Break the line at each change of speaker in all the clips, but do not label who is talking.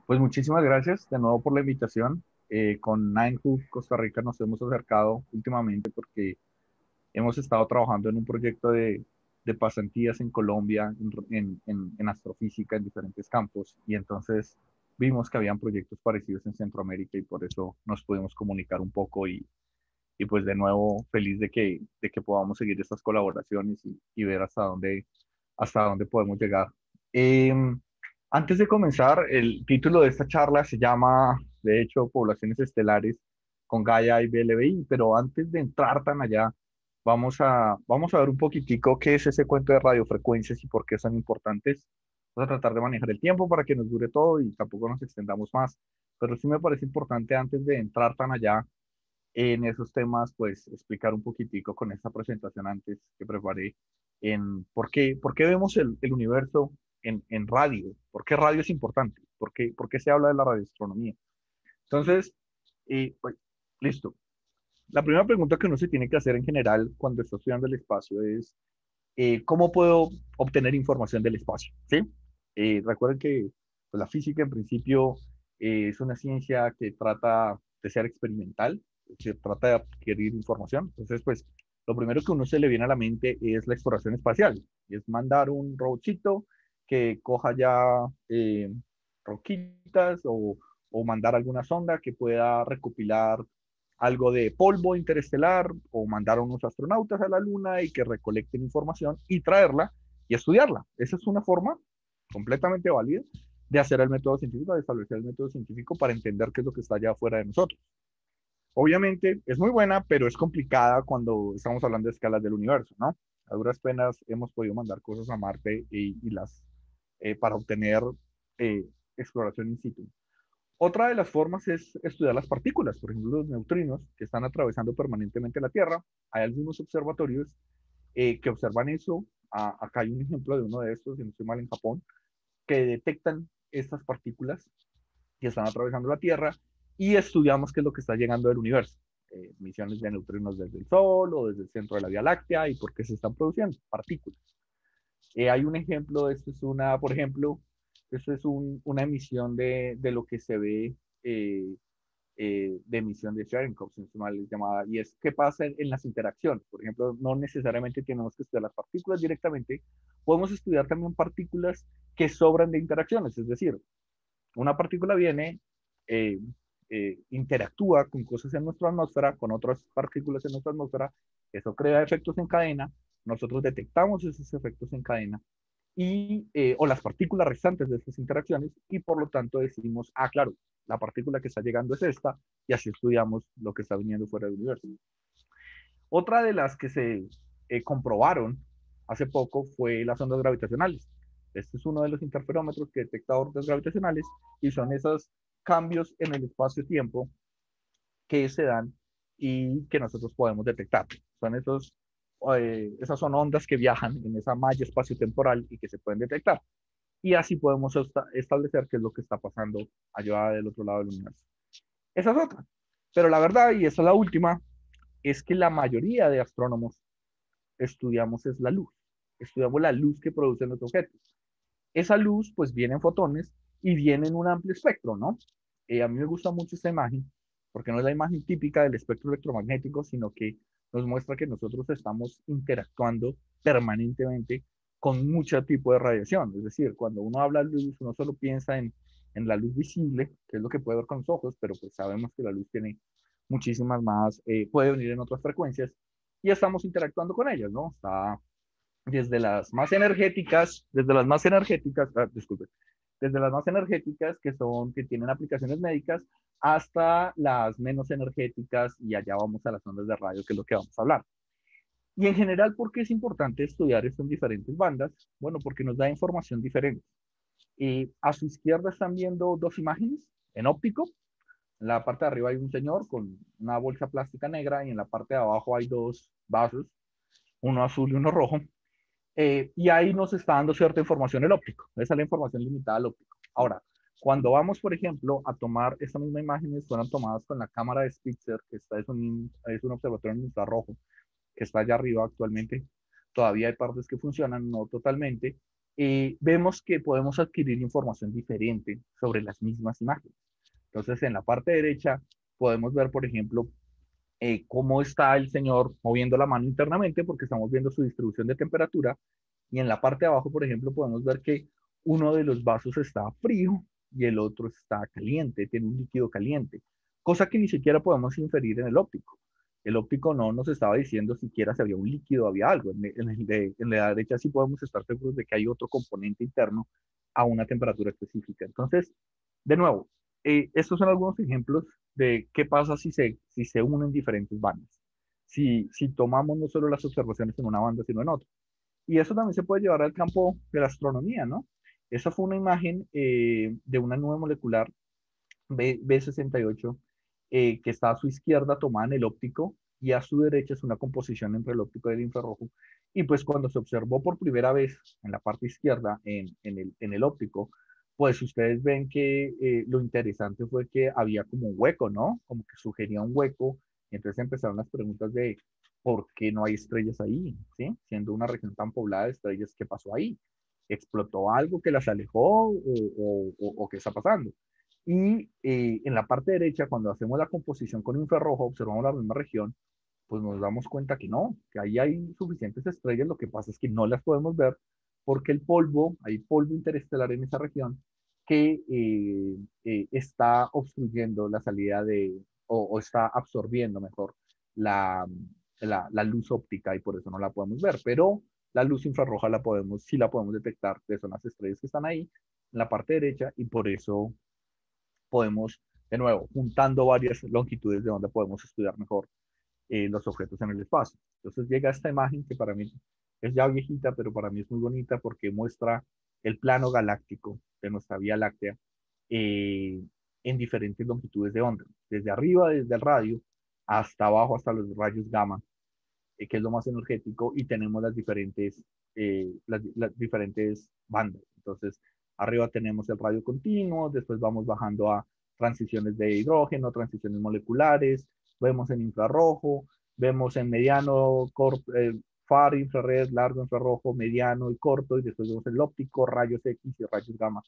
Pues muchísimas gracias de nuevo por la invitación. Con Nine Hoof Costa Rica nos hemos acercado últimamente porque hemos estado trabajando en un proyecto de pasantías en Colombia, en astrofísica, en diferentes campos, y entonces vimos que habían proyectos parecidos en Centroamérica y por eso nos pudimos comunicar un poco y pues de nuevo feliz de que podamos seguir estas colaboraciones y ver hasta dónde podemos llegar. Antes de comenzar, el título de esta charla se llama, de hecho, Poblaciones Estelares con Gaia y BLBI, pero antes de entrar tan allá, vamos a ver un poquitico qué es ese cuento de radiofrecuencias y por qué son importantes. Vamos a tratar de manejar el tiempo para que nos dure todo y tampoco nos extendamos más, pero sí me parece importante antes de entrar tan allá en esos temas, pues explicar un poquitico con esta presentación antes que preparé en por qué vemos el universo en radio, por qué radio es importante, por qué se habla de la radioastronomía. Entonces, pues, listo. La primera pregunta que uno se tiene que hacer en general cuando está estudiando el espacio es, ¿cómo puedo obtener información del espacio? ¿Sí? Recuerden que pues, la física en principio es una ciencia que trata de ser experimental, se trata de adquirir información. Entonces, pues, lo primero que uno se le viene a la mente es la exploración espacial, y es mandar un robotcito que coja ya roquitas o mandar alguna sonda que pueda recopilar algo de polvo interestelar o mandar a unos astronautas a la Luna y que recolecten información y traerla y estudiarla. Esa es una forma completamente válida de hacer el método científico, de establecer el método científico para entender qué es lo que está allá afuera de nosotros. Obviamente es muy buena, pero es complicada cuando estamos hablando de escalas del universo, ¿no? A duras penas hemos podido mandar cosas a Marte y las para obtener eh, exploración in situ. Otra de las formas es estudiar las partículas, por ejemplo, los neutrinos que están atravesando permanentemente la Tierra. Hay algunos observatorios que observan eso. Acá hay un ejemplo de uno de estos, si no estoy mal, en Japón, que detectan estas partículas que están atravesando la Tierra y estudiamos qué es lo que está llegando del universo. Emisiones de neutrinos desde el Sol o desde el centro de la Vía Láctea y por qué se están produciendo partículas. Hay un ejemplo, esto es una, por ejemplo, esto es una emisión de lo que se ve eh, de emisión de Cherenkov, si no estoy mal llamada, y es qué pasa en las interacciones. Por ejemplo, no necesariamente tenemos que estudiar las partículas directamente, podemos estudiar también partículas que sobran de interacciones, es decir, una partícula viene, eh, interactúa con cosas en nuestra atmósfera, con otras partículas en nuestra atmósfera, eso crea efectos en cadena, nosotros detectamos esos efectos en cadena o las partículas restantes de estas interacciones y por lo tanto decimos, ah, claro, la partícula que está llegando es esta y así estudiamos lo que está viniendo fuera del universo. Otra de las que se comprobaron hace poco fue las ondas gravitacionales. Este es uno de los interferómetros que detecta ondas gravitacionales y son esos cambios en el espacio-tiempo que se dan y que nosotros podemos detectar. Son esas son ondas que viajan en esa malla espacio-temporal y que se pueden detectar. Y así podemos establecer qué es lo que está pasando allá del otro lado del universo. Esa es otra. Pero la verdad, y esa es la última, es que la mayoría de astrónomos estudiamos es la luz. Estudiamos la luz que producen los objetos. Esa luz, pues, viene en fotones y viene en un amplio espectro, ¿no? A mí me gusta mucho esta imagen, porque no es la imagen típica del espectro electromagnético, sino que nos muestra que nosotros estamos interactuando permanentemente con mucho tipo de radiación. Es decir, cuando uno habla de luz, uno solo piensa en la luz visible, que es lo que puede ver con los ojos, pero pues sabemos que la luz tiene muchísimas más, puede venir en otras frecuencias y estamos interactuando con ellas, ¿no? Está disculpe, desde las más energéticas que tienen aplicaciones médicas hasta las menos energéticas y allá vamos a las ondas de radio, que es lo que vamos a hablar. Y en general, ¿por qué es importante estudiar esto en diferentes bandas? Bueno, porque nos da información diferente. A su izquierda están viendo dos imágenes en óptico. En la parte de arriba hay un señor con una bolsa plástica negra y en la parte de abajo hay dos vasos, uno azul y uno rojo. Y ahí nos está dando cierta información el óptico. Esa es la información limitada al óptico. Ahora, cuando vamos, por ejemplo, a tomar esta misma imágenes, fueron tomadas con la cámara de Spitzer, que es un observatorio en infrarrojo, que está allá arriba actualmente. Todavía hay partes que funcionan, no totalmente. vemos que podemos adquirir información diferente sobre las mismas imágenes. Entonces, en la parte derecha podemos ver, por ejemplo, cómo está el señor moviendo la mano internamente porque estamos viendo su distribución de temperatura. Y en la parte de abajo, por ejemplo, podemos ver que uno de los vasos está frío y el otro está caliente, tiene un líquido caliente, cosa que ni siquiera podemos inferir en el óptico. El óptico no nos estaba diciendo siquiera si había un líquido, había algo. En la derecha sí podemos estar seguros de que hay otro componente interno a una temperatura específica. Entonces, de nuevo, estos son algunos ejemplos de qué pasa si se unen diferentes bandas. Si tomamos no solo las observaciones en una banda, sino en otra. Y eso también se puede llevar al campo de la astronomía, ¿no? Esa fue una imagen de una nube molecular B68 que está a su izquierda tomada en el óptico y a su derecha es una composición entre el óptico y el infrarrojo. Y pues cuando se observó por primera vez en la parte izquierda, en el óptico, pues ustedes ven que lo interesante fue que había como un hueco, ¿no? Como que sugería un hueco. Y entonces empezaron las preguntas de por qué no hay estrellas ahí, ¿sí? Siendo una región tan poblada de estrellas, ¿qué pasó ahí? ¿Explotó algo que las alejó o qué está pasando? Y en la parte derecha, cuando hacemos la composición con infrarrojo, observamos la misma región, pues nos damos cuenta que no, que ahí hay suficientes estrellas, lo que pasa es que no las podemos ver porque el polvo, hay polvo interestelar en esa región que está obstruyendo la salida o está absorbiendo mejor la, la luz óptica y por eso no la podemos ver, pero la luz infrarroja la podemos, sí la podemos detectar, que son las estrellas que están ahí en la parte derecha y por eso podemos, de nuevo, juntando varias longitudes de onda, podemos estudiar mejor los objetos en el espacio. Entonces llega esta imagen que para mí es ya viejita, pero para mí es muy bonita porque muestra el plano galáctico de nuestra Vía Láctea eh, en diferentes longitudes de onda, desde arriba, desde el radio, hasta abajo, hasta los rayos gamma, que es lo más energético, y tenemos las diferentes bandas. Entonces, arriba tenemos el radio continuo, después vamos bajando a transiciones de hidrógeno, transiciones moleculares, vemos en infrarrojo, vemos en mediano, far, infrared, largo, infrarrojo, mediano y corto, y después vemos el óptico, rayos X y rayos gamma.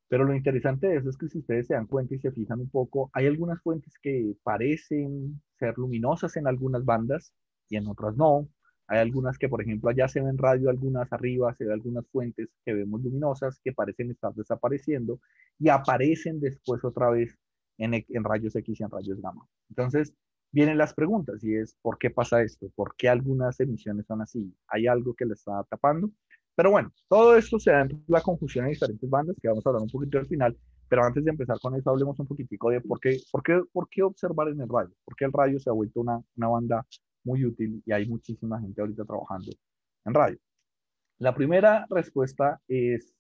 Pero lo interesante de eso es que si ustedes se dan cuenta y se fijan un poco, hay algunas fuentes que parecen ser luminosas en algunas bandas y en otras no. Hay algunas que, por ejemplo, allá se ven radio, algunas arriba se ven algunas fuentes que vemos luminosas que parecen estar desapareciendo y aparecen después otra vez en rayos X y en rayos gamma. Entonces, vienen las preguntas y es, ¿por qué pasa esto? ¿Por qué algunas emisiones son así? ¿Hay algo que le está tapando? Pero bueno, todo esto se da en la conjunción de diferentes bandas, que vamos a hablar un poquito al final, pero antes de empezar con eso, hablemos un poquitico de por qué observar en el radio, por qué el radio se ha vuelto una banda muy útil y hay muchísima gente ahorita trabajando en radio. La primera respuesta es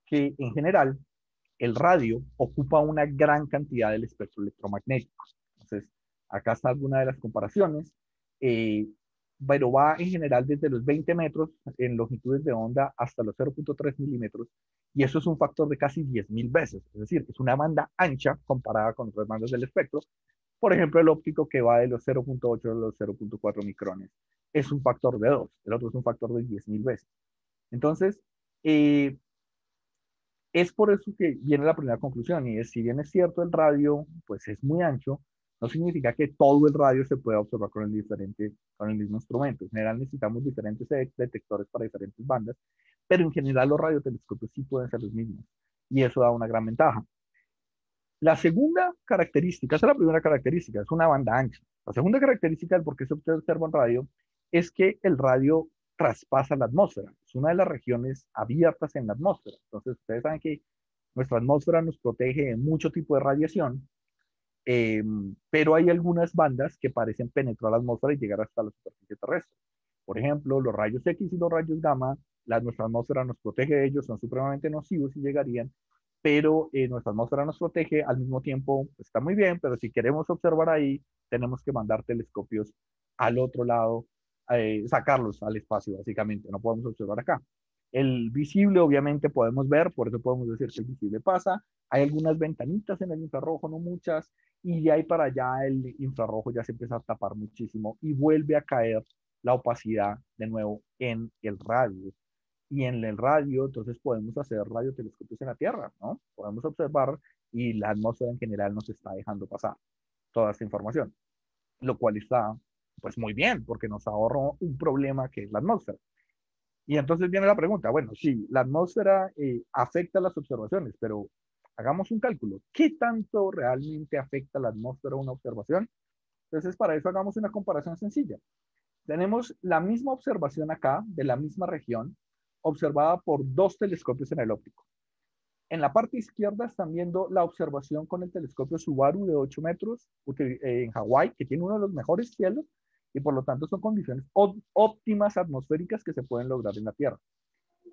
que en general el radio ocupa una gran cantidad del espectro electromagnético. Entonces, acá está alguna de las comparaciones, eh, pero va en general desde los 20 metros en longitudes de onda hasta los 0.3 milímetros, y eso es un factor de casi 10.000 veces, es decir, es una banda ancha comparada con otras bandas del espectro. Por ejemplo, el óptico que va de los 0.8 a los 0.4 micrones es un factor de 2, el otro es un factor de 10.000 veces. Entonces, eh, es por eso que viene la primera conclusión, y es, si bien es cierto el radio, pues es muy ancho, no significa que todo el radio se pueda observar con el mismo instrumento. En general necesitamos diferentes detectores para diferentes bandas, pero en general los radiotelescopios sí pueden ser los mismos, y eso da una gran ventaja. La segunda característica, esa es la primera característica, es una banda ancha. La segunda característica del por qué se observa en radio es que el radio traspasa la atmósfera. Es una de las regiones abiertas en la atmósfera. Entonces, ustedes saben que nuestra atmósfera nos protege de mucho tipo de radiación, eh, pero hay algunas bandas que parecen penetrar la atmósfera y llegar hasta la superficie terrestre. Por ejemplo, los rayos X y los rayos gamma, nuestra atmósfera nos protege de ellos, son supremamente nocivos y llegarían, pero nuestra atmósfera nos protege al mismo tiempo, pues, está muy bien, pero si queremos observar ahí, tenemos que mandar telescopios al otro lado, sacarlos al espacio, básicamente, no podemos observar acá. El visible, obviamente, podemos ver, por eso podemos decir que el visible pasa. Hay algunas ventanitas en el infrarrojo, no muchas, y de ahí para allá el infrarrojo ya se empieza a tapar muchísimo y vuelve a caer la opacidad de nuevo en el radio. Y en el radio, entonces podemos hacer radiotelescopios en la Tierra, ¿no? Podemos observar y la atmósfera en general nos está dejando pasar toda esta información, lo cual está pues muy bien porque nos ahorra un problema que es la atmósfera. Y entonces viene la pregunta, bueno, sí, la atmósfera afecta las observaciones, pero hagamos un cálculo. ¿Qué tanto realmente afecta la atmósfera una observación? Entonces, para eso hagamos una comparación sencilla. Tenemos la misma observación acá, de la misma región, observada por dos telescopios en el óptico. En la parte izquierda están viendo la observación con el telescopio Subaru de 8 metros en Hawái, que tiene uno de los mejores cielos y por lo tanto son condiciones óptimas atmosféricas que se pueden lograr en la Tierra.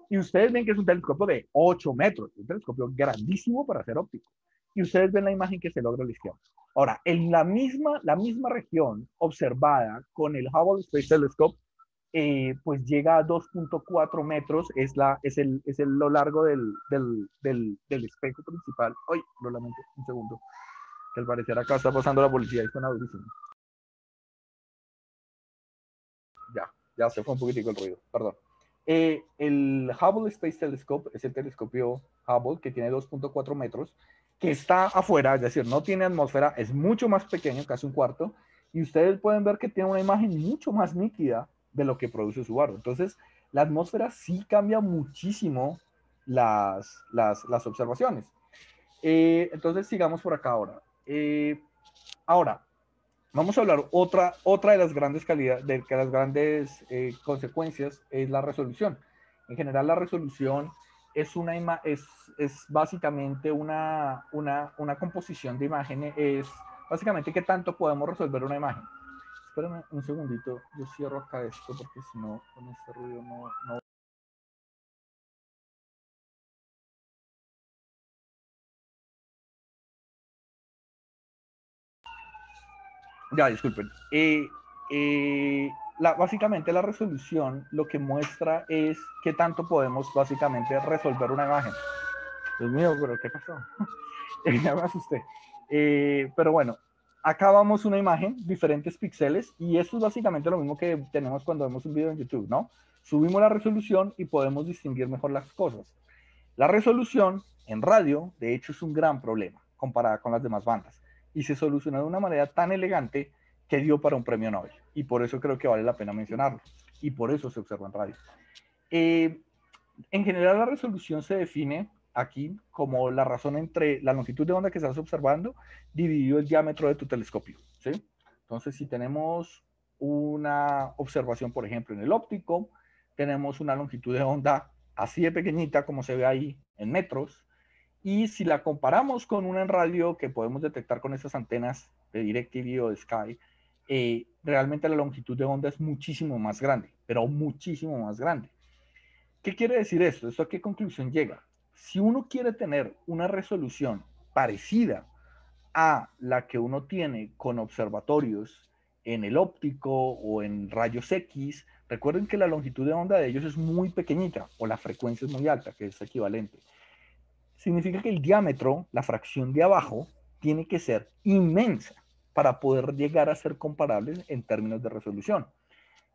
Y ustedes ven que es un telescopio de 8 metros, un telescopio grandísimo para ser óptico. Y ustedes ven la imagen que se logra a la izquierda. Ahora, en la misma región observada con el Hubble Space Telescope, pues llega a 2.4 metros, lo largo del espejo principal. Ay, lo lamento, un segundo, que al parecer acá está pasando la policía y suena durísimo. Ya se fue un poquitico el ruido, perdón. El Hubble Space Telescope es el telescopio Hubble que tiene 2.4 metros, que está afuera, es decir, no tiene atmósfera, es mucho más pequeño, casi un cuarto, y ustedes pueden ver que tiene una imagen mucho más nítida de lo que produce su barro. Entonces, la atmósfera sí cambia muchísimo las observaciones. Entonces, sigamos por acá ahora. Ahora, vamos a hablar otra de las grandes calidades, de que las grandes consecuencias es la resolución. En general, la resolución es, es básicamente una composición de imágenes, es básicamente qué tanto podemos resolver una imagen. Espérenme un segundito, yo cierro acá esto porque si no, con este ruido no. Ya, disculpen. Básicamente la resolución lo que muestra es qué tanto podemos básicamente resolver una imagen. Dios mío, pero ¿qué pasó? Ya me asusté. Pero bueno, acá vamos una imagen, diferentes píxeles, y esto es básicamente lo mismo que tenemos cuando vemos un video en YouTube, ¿no? Subimos la resolución y podemos distinguir mejor las cosas. La resolución en radio, de hecho, es un gran problema comparada con las demás bandas, y se soluciona de una manera tan elegante que dio para un premio Nobel, y por eso creo que vale la pena mencionarlo, y por eso se observa en radio. Eh, en general, la resolución se define aquí como la razón entre la longitud de onda que estás observando dividido el diámetro de tu telescopio, ¿sí? Entonces, si tenemos una observación, por ejemplo, en el óptico, tenemos una longitud de onda así de pequeñita como se ve ahí en metros, y si la comparamos con una en radio que podemos detectar con esas antenas de DirecTV o de Sky, realmente la longitud de onda es muchísimo más grande, pero muchísimo más grande. ¿Qué quiere decir esto? ¿Esto a qué conclusión llega? Si uno quiere tener una resolución parecida a la que uno tiene con observatorios en el óptico o en rayos X, recuerden que la longitud de onda de ellos es muy pequeñita o la frecuencia es muy alta, que es equivalente. Significa que el diámetro, la fracción de abajo, tiene que ser inmensa para poder llegar a ser comparables en términos de resolución.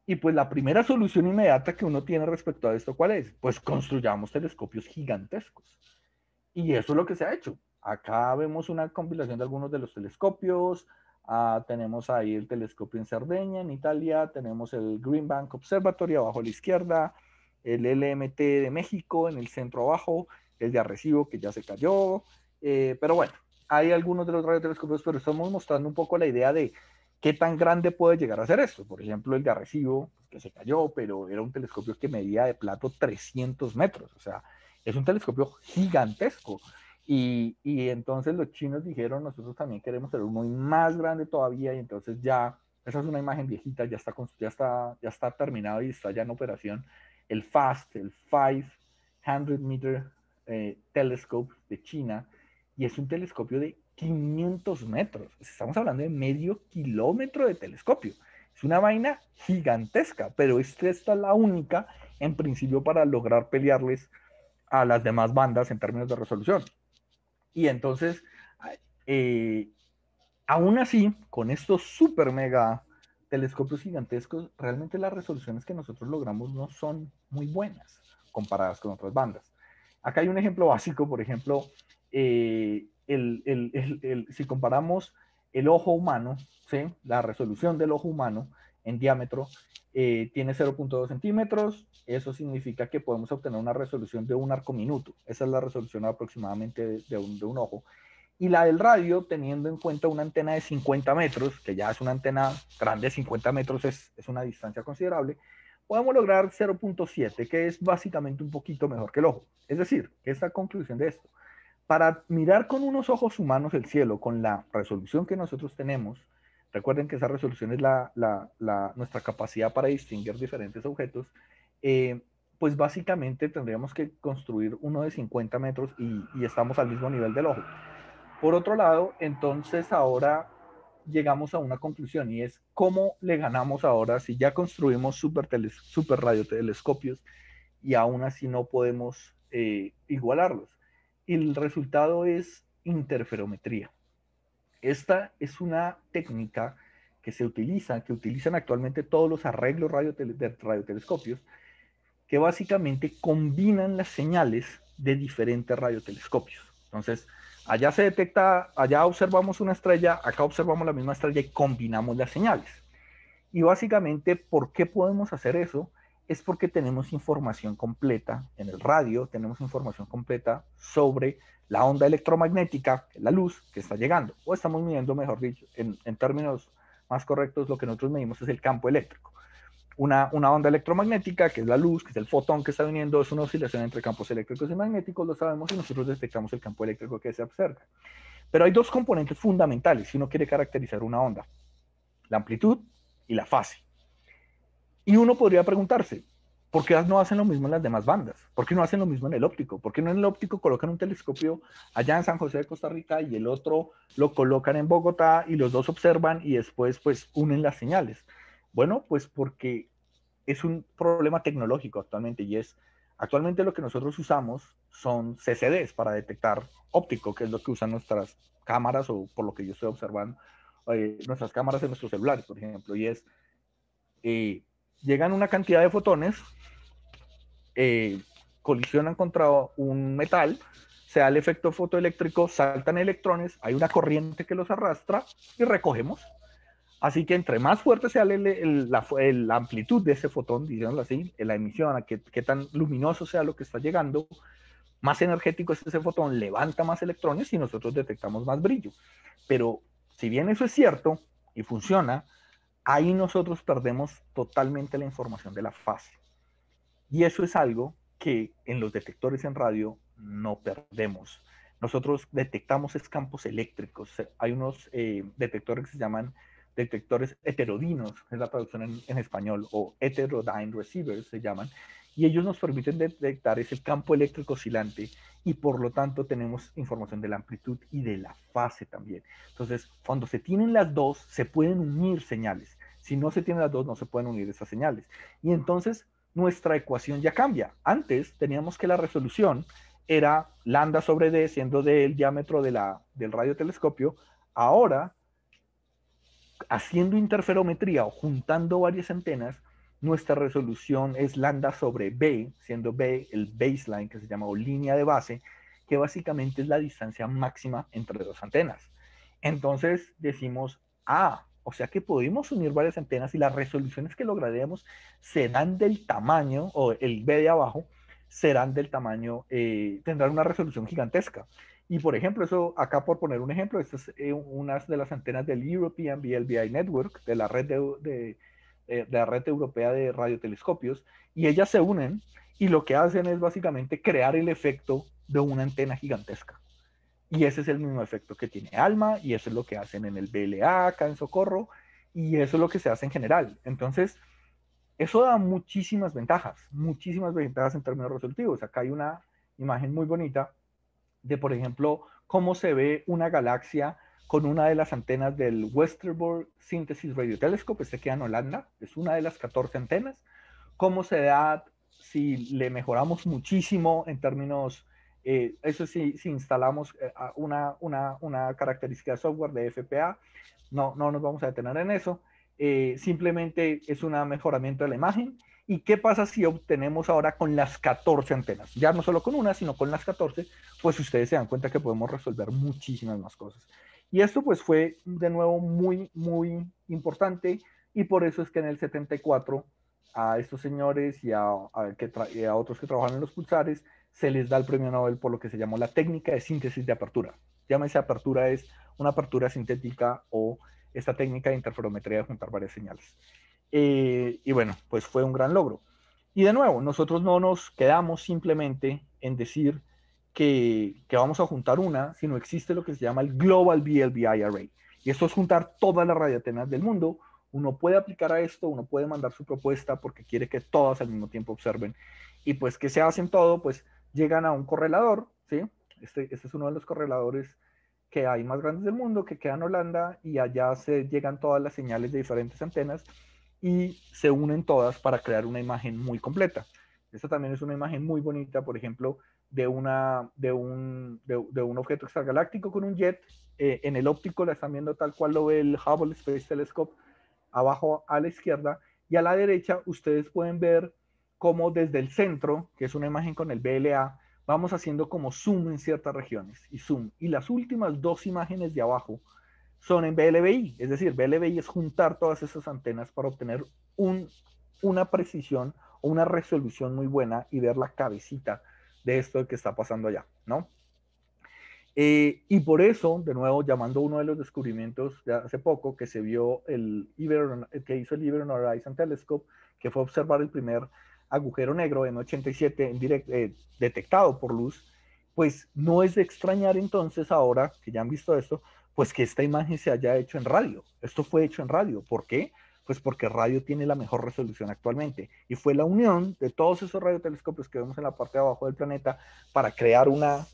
Y pues la primera solución inmediata que uno tiene respecto a esto, ¿cuál es? Pues construyamos telescopios gigantescos. Y eso es lo que se ha hecho. Acá vemos una compilación de algunos de los telescopios. Tenemos ahí el telescopio en Cerdeña, en Italia. Tenemos el Green Bank Observatory abajo a la izquierda. El LMT de México en el centro abajo. El de Arecibo que ya se cayó. Pero bueno, hay algunos de los radiotelescopios, pero estamos mostrando un poco la idea de qué tan grande puede llegar a ser esto. Por ejemplo, el de Arecibo, que se cayó, pero era un telescopio que medía de plato 300 metros. O sea, es un telescopio gigantesco. Y entonces los chinos dijeron, nosotros también queremos tener uno más grande todavía, y entonces ya, esa es una imagen viejita, ya está terminado y está ya en operación, el FAST, el 500 Meter Telescope de China, y es un telescopio de 500 metros. Estamos hablando de medio kilómetro de telescopio. Es una vaina gigantesca, pero esta es la única, en principio, para lograr pelearles a las demás bandas en términos de resolución. Y entonces, eh, aún así, con estos super mega telescopios gigantescos, realmente las resoluciones que nosotros logramos no son muy buenas. comparadas con otras bandas. Acá hay un ejemplo básico, por ejemplo, si comparamos el ojo humano, ¿sí? La resolución del ojo humano en diámetro tiene 0.2 centímetros, eso significa que podemos obtener una resolución de un arco minuto, esa es la resolución aproximadamente de un ojo. Y la del radio, teniendo en cuenta una antena de 50 metros, que ya es una antena grande, 50 metros es una distancia considerable, podemos lograr 0.7, que es básicamente un poquito mejor que el ojo. Es decir, esta conclusión de esto, para mirar con unos ojos humanos el cielo, con la resolución que nosotros tenemos, recuerden que esa resolución es nuestra capacidad para distinguir diferentes objetos, pues básicamente tendríamos que construir uno de 50 metros y estamos al mismo nivel del ojo. Por otro lado, entonces ahora llegamos a una conclusión y es cómo le ganamos ahora si ya construimos super radiotelescopios y aún así no podemos igualarlos. Y el resultado es interferometría. Esta es una técnica que que utilizan actualmente todos los arreglos de radiotelescopios, que básicamente combinan las señales de diferentes radiotelescopios. Entonces, allá observamos una estrella, acá observamos la misma estrella y combinamos las señales. Y básicamente, ¿por qué podemos hacer eso? Es porque tenemos información completa en el radio, tenemos información completa sobre la onda electromagnética, la luz que está llegando, o estamos midiendo, mejor dicho, en términos más correctos, lo que nosotros medimos es el campo eléctrico. Una onda electromagnética, que es la luz, que es el fotón que está viniendo, es una oscilación entre campos eléctricos y magnéticos, lo sabemos, y nosotros detectamos el campo eléctrico que se observa. Pero hay dos componentes fundamentales si uno quiere caracterizar una onda: la amplitud y la fase. Y uno podría preguntarse, ¿por qué no hacen lo mismo en las demás bandas? ¿Por qué no hacen lo mismo en el óptico? ¿Por qué no en el óptico colocan un telescopio allá en San José de Costa Rica y el otro lo colocan en Bogotá y los dos observan y después pues unen las señales? Bueno, pues porque es un problema tecnológico actualmente y actualmente lo que nosotros usamos son CCDs para detectar óptico, que es lo que usan nuestras cámaras, o por lo que yo estoy observando, nuestras cámaras en nuestros celulares, por ejemplo, y llegan una cantidad de fotones, colisionan contra un metal, se da el efecto fotoeléctrico, saltan electrones, hay una corriente que los arrastra y recogemos. Así que entre más fuerte sea la amplitud de ese fotón, digámoslo así, en la emisión, a qué tan luminoso sea lo que está llegando, más energético es ese fotón, levanta más electrones y nosotros detectamos más brillo. Pero si bien eso es cierto y funciona, ahí nosotros perdemos totalmente la información de la fase. Y eso es algo que en los detectores en radio no perdemos. Nosotros detectamos campos eléctricos. Hay unos detectores que se llaman detectores heterodinos, es la traducción en español, o heterodyne receivers se llaman, y ellos nos permiten detectar ese campo eléctrico oscilante y por lo tanto tenemos información de la amplitud y de la fase también. Entonces, cuando se tienen las dos, se pueden unir señales. Si no se tienen las dos, no se pueden unir esas señales. Y entonces nuestra ecuación ya cambia. Antes teníamos que la resolución era lambda sobre d, siendo d el diámetro del radiotelescopio. Ahora, haciendo interferometría o juntando varias antenas, nuestra resolución es lambda sobre b, siendo b el baseline, que se llama, o línea de base, que básicamente es la distancia máxima entre dos antenas. Entonces decimos, o sea que podemos unir varias antenas y las resoluciones que lograremos serán del tamaño, o el B de abajo, serán del tamaño, tendrán una resolución gigantesca. Y por ejemplo, eso acá por poner un ejemplo, esta es una de las antenas del European VLBI Network, de la la red europea de radiotelescopios, y ellas se unen y lo que hacen es básicamente crear el efecto de una antena gigantesca. Y ese es el mismo efecto que tiene ALMA, y eso es lo que hacen en el BLA, acá en Socorro, y eso es lo que se hace en general. Entonces, eso da muchísimas ventajas en términos resolutivos. Acá hay una imagen muy bonita de, por ejemplo, cómo se ve una galaxia con una de las antenas del Westerbork Synthesis Radio Telescope, este queda en Holanda, es una de las 14 antenas, cómo se da si le mejoramos muchísimo en términos, eso sí, si instalamos una característica de software de FPA, no nos vamos a detener en eso, simplemente es un mejoramiento de la imagen ¿Y qué pasa si obtenemos ahora con las 14 antenas? Ya no solo con una, sino con las 14, pues ustedes se dan cuenta que podemos resolver muchísimas más cosas. Y esto pues fue de nuevo muy, muy importante, y por eso es que en el 74 a estos señores y a otros que trabajan en los pulsares se les da el premio Nobel por lo que se llamó la técnica de síntesis de apertura. Llámese apertura, es una apertura sintética o esta técnica de interferometría de juntar varias señales. Y bueno, pues fue un gran logro. Y de nuevo, nosotros no nos quedamos simplemente en decir que vamos a juntar una, sino existe lo que se llama el Global BLBI Array. Y esto es juntar todas las radioantenas del mundo. Uno puede aplicar a esto, uno puede mandar su propuesta porque quiere que todas al mismo tiempo observen. Y pues que se hacen todo, pues llegan a un correlador, ¿sí? Este es uno de los correladores que hay más grandes del mundo, que queda en Holanda, y allá se llegan todas las señales de diferentes antenas y se unen todas para crear una imagen muy completa. Esta también es una imagen muy bonita, por ejemplo, de un objeto extragaláctico con un jet. En el óptico la están viendo tal cual lo ve el Hubble Space Telescope, abajo a la izquierda, y a la derecha ustedes pueden ver cómo desde el centro, que es una imagen con el BLA, vamos haciendo como zoom en ciertas regiones y zoom. Y las últimas dos imágenes de abajo son en BLBI, es decir, BLBI es juntar todas esas antenas para obtener una precisión o una resolución muy buena y ver la cabecita de esto que está pasando allá, ¿no? Y por eso, de nuevo, llamando uno de los descubrimientos de hace poco que se vio que hizo el Event Horizon Telescope, que fue observar el primer agujero negro M87 detectado por luz, pues no es de extrañar entonces ahora que ya han visto esto, pues que esta imagen se haya hecho en radio. Esto fue hecho en radio. ¿Por qué? Pues porque radio tiene la mejor resolución actualmente. Y fue la unión de todos esos radiotelescopios que vemos en la parte de abajo del planeta para crear una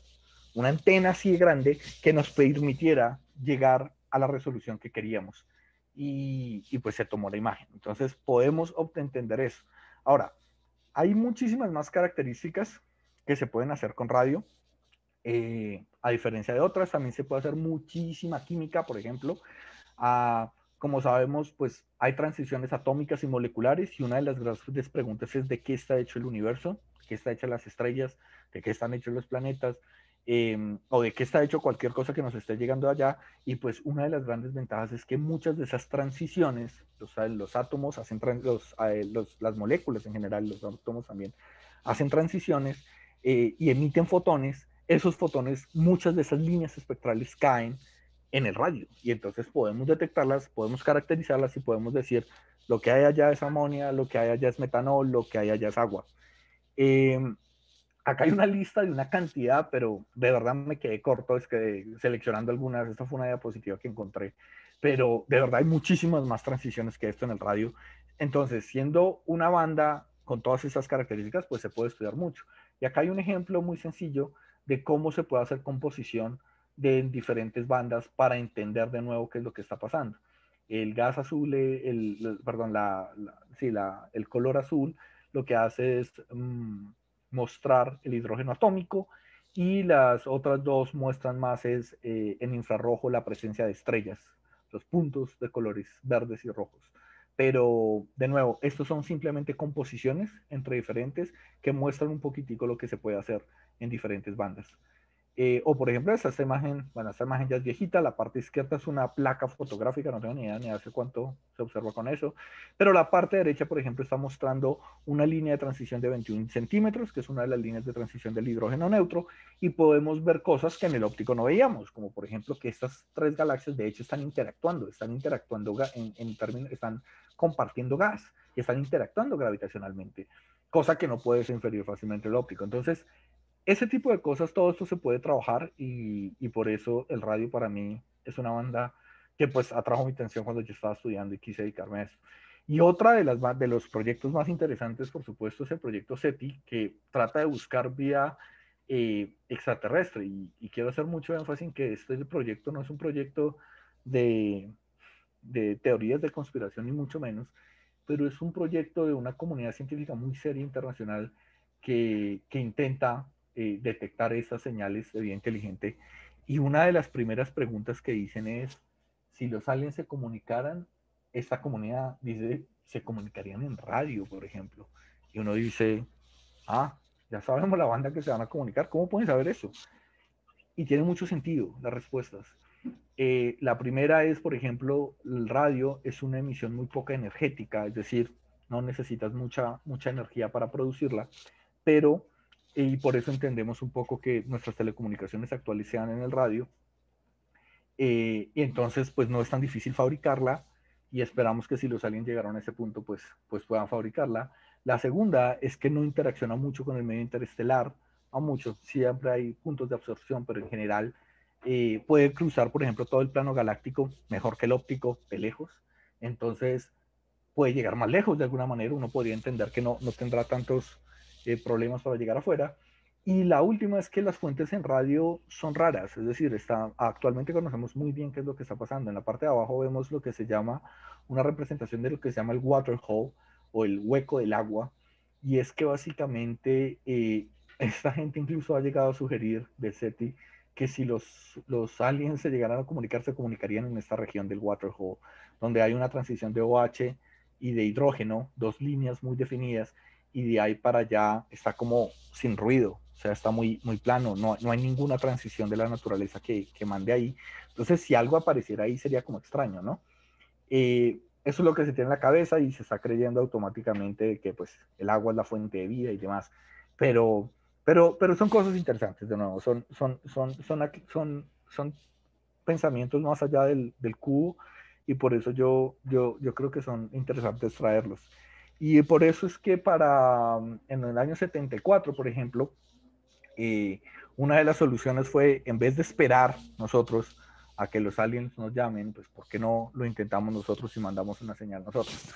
antena así de grande que nos permitiera llegar a la resolución que queríamos. Y pues se tomó la imagen. Entonces podemos entender eso. Ahora, hay muchísimas más características que se pueden hacer con radio. A diferencia de otras, también se puede hacer muchísima química, por ejemplo. Como sabemos, pues hay transiciones atómicas y moleculares, y una de las grandes preguntas es de qué está hecho el universo, de qué está hechas las estrellas, de qué están hechos los planetas, o de qué está hecho cualquier cosa que nos esté llegando allá. Y pues una de las grandes ventajas es que muchas de esas transiciones, los átomos hacen, las moléculas en general, los átomos también, hacen transiciones y emiten fotones. Esos fotones, muchas de esas líneas espectrales caen en el radio, y entonces podemos detectarlas, podemos caracterizarlas y podemos decir lo que hay allá es amonia, lo que hay allá es metanol, lo que hay allá es agua. Eh, Acá hay una lista de una cantidad, pero de verdad me quedé corto, es que seleccionando algunas. Esta fue una diapositiva que encontré, pero de verdad hay muchísimas más transiciones que esto en el radio. Entonces, siendo una banda con todas esas características, pues se puede estudiar mucho. Y acá hay un ejemplo muy sencillo de cómo se puede hacer composición de diferentes bandas para entender de nuevo qué es lo que está pasando. El gas azul, perdón, sí, el color azul lo que hace es mostrar el hidrógeno atómico, y las otras dos muestran más es en infrarrojo la presencia de estrellas, los puntos de colores verdes y rojos. Pero de nuevo, estos son simplemente composiciones entre diferentes que muestran un poquitico lo que se puede hacer en diferentes bandas. O por ejemplo, esta imagen, bueno, esta imagen ya es viejita, la parte izquierda es una placa fotográfica, no tengo ni idea ni hace cuánto se observa con eso, pero la parte derecha, por ejemplo, está mostrando una línea de transición de 21 centímetros, que es una de las líneas de transición del hidrógeno neutro, y podemos ver cosas que en el óptico no veíamos, como por ejemplo que estas tres galaxias de hecho están interactuando están compartiendo gas y están interactuando gravitacionalmente, cosa que no puedes inferir fácilmente el óptico. Entonces, ese tipo de cosas, todo esto se puede trabajar, y por eso el radio para mí es una banda que pues atrajo mi atención cuando yo estaba estudiando y quise dedicarme a eso. Y otra de los proyectos más interesantes, por supuesto, es el proyecto SETI, que trata de buscar vida extraterrestre. Y quiero hacer mucho énfasis en que este proyecto no es un proyecto de, de teorías de conspiración, ni mucho menos, pero es un proyecto de una comunidad científica muy seria internacional que intenta detectar estas señales de vida inteligente. Y una de las primeras preguntas que dicen es, si los aliens se comunicaran, esta comunidad dice se comunicarían en radio, por ejemplo. Y uno dice, ah, ya sabemos la banda que se van a comunicar, ¿cómo pueden saber eso? Y tiene mucho sentido las respuestas. La primera es, por ejemplo, el radio es una emisión muy poca energética, es decir, no necesitas mucha energía para producirla, pero, y por eso entendemos un poco que nuestras telecomunicaciones actuales sean en el radio, y entonces pues no es tan difícil fabricarla y esperamos que si los aliens llegaron a ese punto pues puedan fabricarla. La segunda es que no interacciona mucho con el medio interestelar, a muchos, siempre hay puntos de absorción, pero en general puede cruzar, por ejemplo, todo el plano galáctico mejor que el óptico de lejos, entonces puede llegar más lejos de alguna manera, uno podría entender que no tendrá tantos problemas para llegar afuera. Y la última es que las fuentes en radio son raras, es decir, actualmente conocemos muy bien qué es lo que está pasando. En la parte de abajo vemos lo que se llama una representación de lo que se llama el water hole o el hueco del agua, y es que básicamente esta gente incluso ha llegado a sugerir de SETI que si los aliens se llegaran a comunicar, se comunicarían en esta región del water hole, donde hay una transición de OH y de hidrógeno, dos líneas muy definidas, y de ahí para allá está como sin ruido, o sea, está muy plano, no hay ninguna transición de la naturaleza que mande ahí. Entonces, si algo apareciera ahí sería como extraño, ¿no? Eso es lo que se tiene en la cabeza y se está creyendo automáticamente que pues el agua es la fuente de vida y demás. Pero, pero son cosas interesantes, de nuevo, son pensamientos más allá del cubo y por eso yo creo que son interesantes traerlos. Y por eso es que en el año 74, por ejemplo, una de las soluciones fue, en vez de esperar nosotros a que los aliens nos llamen, pues ¿por qué no lo intentamos nosotros y mandamos una señal nosotros?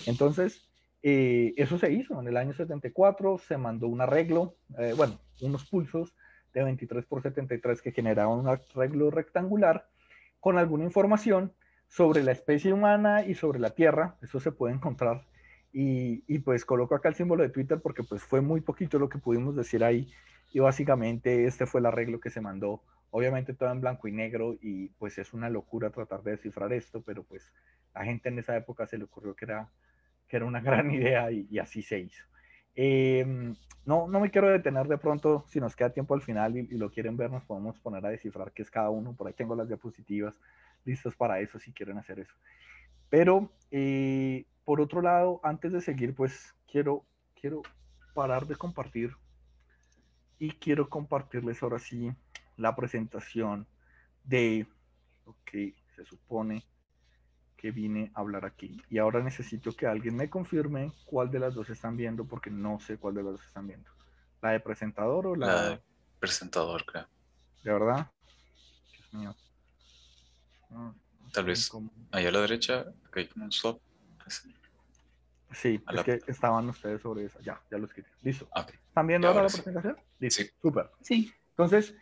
Entonces, eso se hizo. En el año 74 se mandó un arreglo, bueno, unos pulsos de 23 por 73 que generaban un arreglo rectangular con alguna información sobre la especie humana y sobre la Tierra. Eso se puede encontrar. Y pues coloco acá el símbolo de Twitter porque pues fue muy poquito lo que pudimos decir ahí y básicamente este fue el arreglo que se mandó, obviamente todo en blanco y negro y pues es una locura tratar de descifrar esto, pero pues la gente en esa época se le ocurrió que era una gran idea y así se hizo. No me quiero detener de pronto, si nos queda tiempo al final y lo quieren ver, nos podemos poner a descifrar qué es cada uno, por ahí tengo las diapositivas listas para eso si quieren hacer eso. Pero por otro lado, antes de seguir, pues quiero parar de compartir y quiero compartirles ahora sí la presentación de lo que se supone que vine a hablar aquí. Y ahora necesito que alguien me confirme cuál de las dos están viendo porque no sé cuál de las dos están viendo. ¿La de presentador o
La
la
de presentador, creo.
de verdad? Dios mío. No, no
Tal
sé ni
vez
cómo.
ahí a la derecha, que hay como un swap. Así,
Sí,
a
es
la...
que estaban ustedes sobre esa. Ya los quité. Listo.
Ok,
¿Están
y
viendo ahora
ahora
la
sí.
presentación? Listo.
Sí,
Súper.
Sí,
Entonces,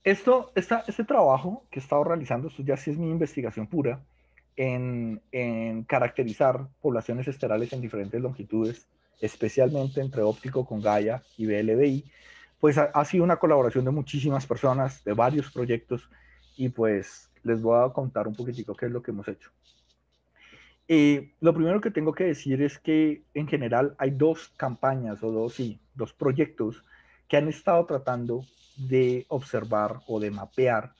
este trabajo que he estado realizando, esto ya sí es mi investigación pura, en caracterizar poblaciones estelares en diferentes longitudes, especialmente entre óptico con Gaia y BLBI, pues ha sido una colaboración de muchísimas personas, de varios proyectos, y pues les voy a contar un poquitico qué es lo que hemos hecho. Lo primero que tengo que decir es que en general hay dos campañas o dos proyectos que han estado tratando de observar o de mapear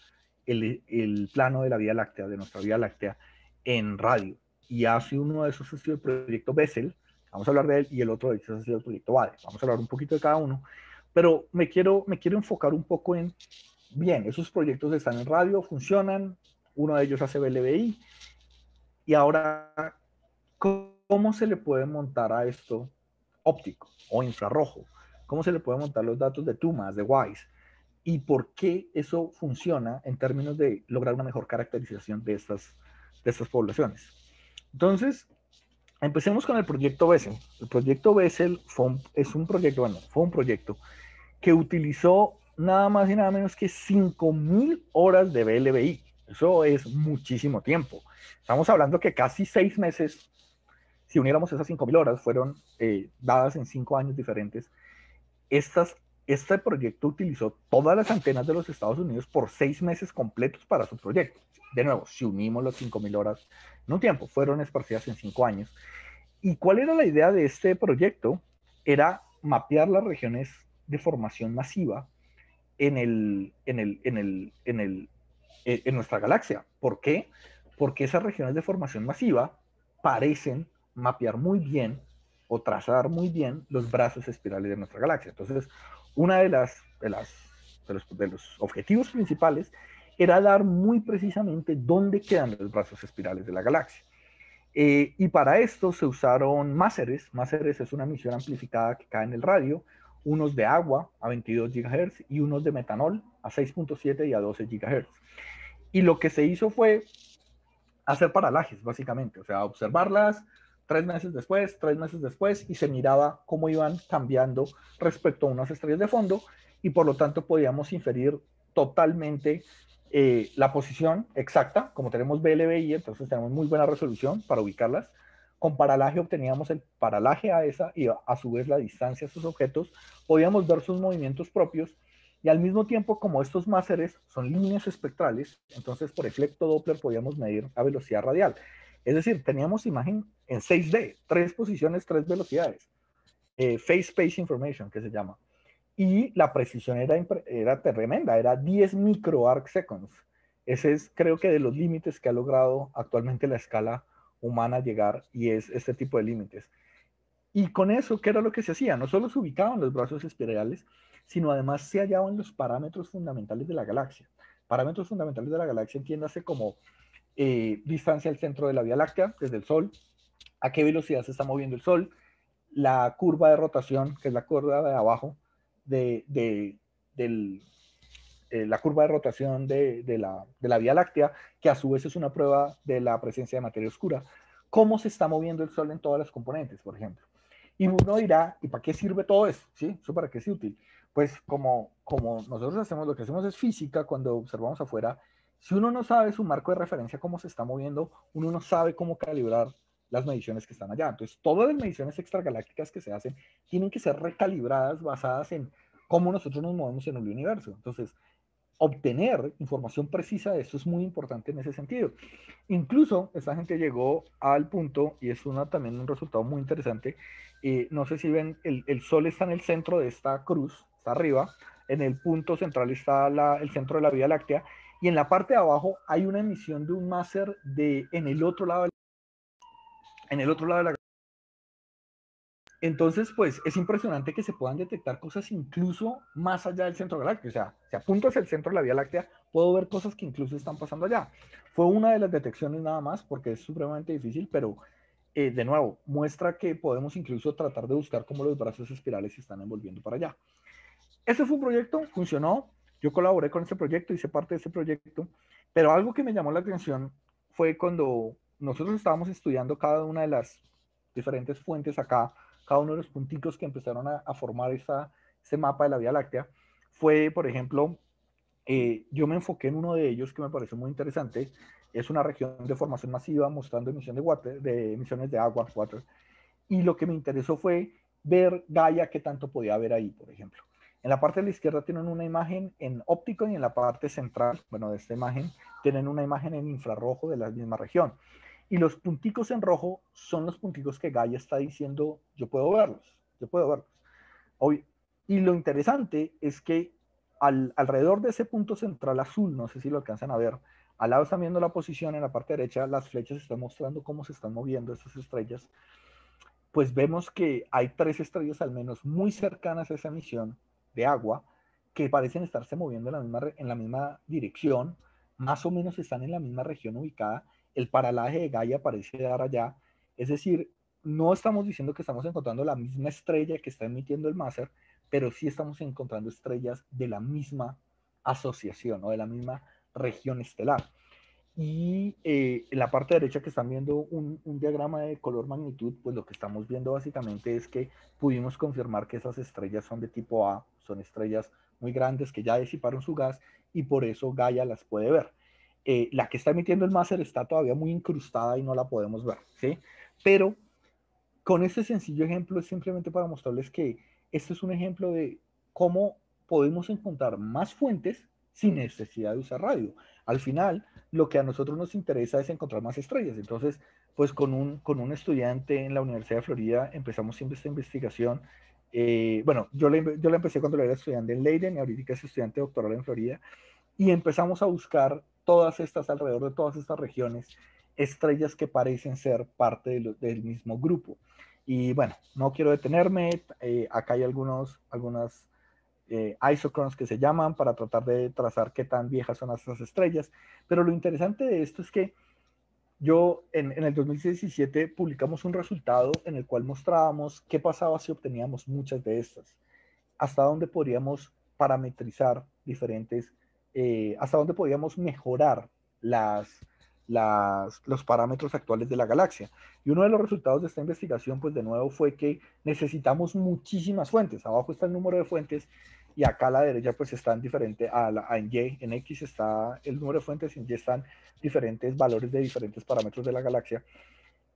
el plano de la Vía Láctea, de nuestra Vía Láctea, en radio. Y hace uno de esos ha sido el proyecto Bessel, vamos a hablar de él, y el otro de esos ha sido el proyecto VADE. Vamos a hablar un poquito de cada uno, pero me quiero enfocar un poco en, bien, esos proyectos están en radio, funcionan, uno de ellos hace BLBI, y ahora, ¿cómo se le puede montar a esto óptico o infrarrojo? ¿Cómo se le puede montar los datos de TUMAS, de WISE? ¿Y por qué eso funciona en términos de lograr una mejor caracterización de estas poblaciones? Entonces, empecemos con el proyecto Bessel. El proyecto Bessel fue un proyecto que utilizó nada más y nada menos que 5.000 horas de BLBI. Eso es muchísimo tiempo. Estamos hablando que casi 6 meses, si uniéramos esas 5.000 horas, fueron dadas en 5 años diferentes. Este proyecto utilizó todas las antenas de los Estados Unidos por 6 meses completos para su proyecto. De nuevo, si unimos las 5.000 horas en un tiempo, fueron esparcidas en 5 años. ¿Y cuál era la idea de este proyecto? Era mapear las regiones de formación masiva en nuestra galaxia. ¿Por qué? Porque esas regiones de formación masiva parecen mapear muy bien o trazar muy bien los brazos espirales de nuestra galaxia. Entonces, una de los objetivos principales era dar muy precisamente dónde quedan los brazos espirales de la galaxia. Y para esto se usaron máseres. Máseres es una emisión amplificada que cae en el radio, unos de agua a 22 GHz y unos de metanol a 6.7 y a 12 GHz. Y lo que se hizo fue hacer paralajes, básicamente, o sea, observarlas 3 meses después, y se miraba cómo iban cambiando respecto a unas estrellas de fondo, y por lo tanto podíamos inferir totalmente la posición exacta, como tenemos VLBI, entonces tenemos muy buena resolución para ubicarlas. Con paralaje obteníamos el paralaje a esa y a su vez la distancia a sus objetos, podíamos ver sus movimientos propios y al mismo tiempo, como estos máseres son líneas espectrales, entonces por efecto Doppler podíamos medir a velocidad radial. Es decir, teníamos imagen en 6D, 3 posiciones, 3 velocidades. Phase Space Information, que se llama. Y la precisión era tremenda, era 10 micro arc seconds. Ese es, creo que, de los límites que ha logrado actualmente la escala humana llegar, y es este tipo de límites. Y con eso, ¿qué era lo que se hacía? No solo se ubicaban los brazos espirales, sino además se hallaban los parámetros fundamentales de la galaxia. Parámetros fundamentales de la galaxia, entiéndase como distancia al centro de la Vía Láctea, desde el Sol, a qué velocidad se está moviendo el Sol, la curva de rotación, que es la curva de abajo del, la curva de rotación de la Vía Láctea, que a su vez es una prueba de la presencia de materia oscura. Cómo se está moviendo el Sol en todas las componentes, por ejemplo. Y uno dirá, ¿y para qué sirve todo eso? ¿Sí? ¿Eso para qué es útil? Pues como nosotros hacemos, lo que hacemos es física cuando observamos afuera. Si uno no sabe su marco de referencia, cómo se está moviendo, uno no sabe cómo calibrar las mediciones que están allá. Entonces, todas las mediciones extragalácticas que se hacen tienen que ser recalibradas basadas en cómo nosotros nos movemos en el universo. Entonces, obtener información precisa de esto es muy importante en ese sentido. Incluso esta gente llegó al punto, y es también un resultado muy interesante, no sé si ven, el Sol está en el centro de esta cruz, está arriba, en el punto central está el centro de la Vía Láctea, y en la parte de abajo hay una emisión de un máser en el otro lado, en el otro lado de la. Entonces, pues es impresionante que se puedan detectar cosas incluso más allá del centro galáctico. O sea, si apunto hacia el centro de la Vía Láctea, puedo ver cosas que incluso están pasando allá. Fue una de las detecciones nada más, porque es supremamente difícil, pero de nuevo, muestra que podemos incluso tratar de buscar cómo los brazos espirales se están envolviendo para allá. Ese fue un proyecto, funcionó. Yo colaboré con ese proyecto, hice parte de ese proyecto, pero algo que me llamó la atención fue cuando nosotros estábamos estudiando cada una de las diferentes fuentes acá, cada uno de los punticos que empezaron a formar ese mapa de la Vía Láctea, fue, por ejemplo, yo me enfoqué en uno de ellos que me pareció muy interesante. Es una región de formación masiva mostrando emisiones de agua, water, y lo que me interesó fue ver Gaia qué tanto podía haber ahí, por ejemplo. En la parte de la izquierda tienen una imagen en óptico, y en la parte central, bueno, de esta imagen, tienen una imagen en infrarrojo de la misma región. Y los punticos en rojo son los punticos que Gaia está diciendo, yo puedo verlos, yo puedo verlos. Hoy, y lo interesante es que alrededor de ese punto central azul, no sé si lo alcanzan a ver, al lado están viendo la posición, en la parte derecha las flechas están mostrando cómo se están moviendo esas estrellas, pues vemos que hay 3 estrellas al menos muy cercanas a esa emisión de agua que parecen estarse moviendo en la misma dirección, más o menos están en la misma región ubicada, el paralaje de Gaia parece dar allá, es decir, no estamos diciendo que estamos encontrando la misma estrella que está emitiendo el máser, pero sí estamos encontrando estrellas de la misma asociación o de la misma región estelar. Y en la parte derecha que están viendo un diagrama de color magnitud, pues lo que estamos viendo básicamente es que pudimos confirmar que esas estrellas son de tipo A, son estrellas muy grandes que ya disiparon su gas, y por eso Gaia las puede ver. La que está emitiendo el máser está todavía muy incrustada y no la podemos ver, ¿sí? Pero con este sencillo ejemplo es simplemente para mostrarles que este es un ejemplo de cómo podemos encontrar más fuentes sin necesidad de usar radio. Al final, lo que a nosotros nos interesa es encontrar más estrellas. Entonces, pues con un estudiante en la Universidad de Florida empezamos siempre esta investigación. Bueno, yo la empecé cuando era estudiante en Leiden y ahorita es estudiante doctoral en Florida. Y empezamos a buscar todas estas, alrededor de todas estas regiones, estrellas que parecen ser parte del mismo grupo. Y bueno, no quiero detenerme, acá hay algunas isochrones que se llaman para tratar de trazar qué tan viejas son estas estrellas, pero lo interesante de esto es que yo en el 2017 publicamos un resultado en el cual mostrábamos qué pasaba si obteníamos muchas de estas, hasta dónde podríamos parametrizar diferentes, hasta dónde podíamos mejorar los parámetros actuales de la galaxia. Y uno de los resultados de esta investigación, pues de nuevo, fue que necesitamos muchísimas fuentes. Abajo está el número de fuentes y acá a la derecha pues están diferentes, en Y, en X está el número de fuentes y en Y están diferentes valores de diferentes parámetros de la galaxia.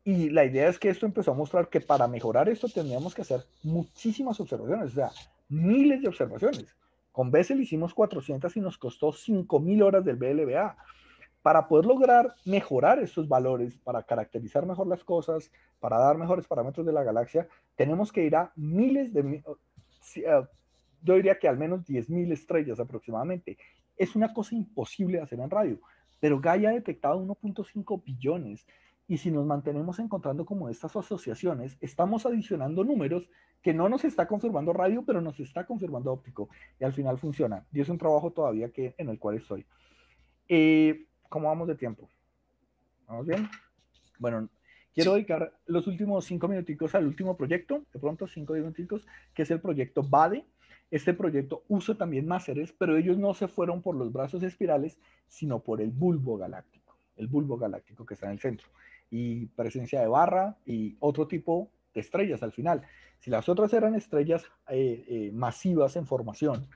Y la idea es que esto empezó a mostrar que para mejorar esto teníamos que hacer muchísimas observaciones, o sea, miles de observaciones. Con Bessel hicimos 400 y nos costó 5.000 horas del BLBA. Para poder lograr mejorar estos valores, para caracterizar mejor las cosas, para dar mejores parámetros de la galaxia, tenemos que ir a miles de, yo diría que al menos 10.000 estrellas aproximadamente. Es una cosa imposible de hacer en radio, pero Gaia ha detectado 1.5 billones y si nos mantenemos encontrando como estas asociaciones, estamos adicionando números que no nos está confirmando radio, pero nos está confirmando óptico y al final funciona. Y es un trabajo todavía en el cual estoy. ¿Cómo vamos de tiempo? ¿Vamos bien? Bueno, quiero
Sí.
dedicar los últimos 5 minuticos al último proyecto, de pronto 5 minuticos, que es el proyecto BADE. Este proyecto usa también máseres, pero ellos no se fueron por los brazos espirales, sino por el bulbo galáctico que está en el centro. Y presencia de barra y otro tipo de estrellas al final. Si las otras eran estrellas masivas en formación,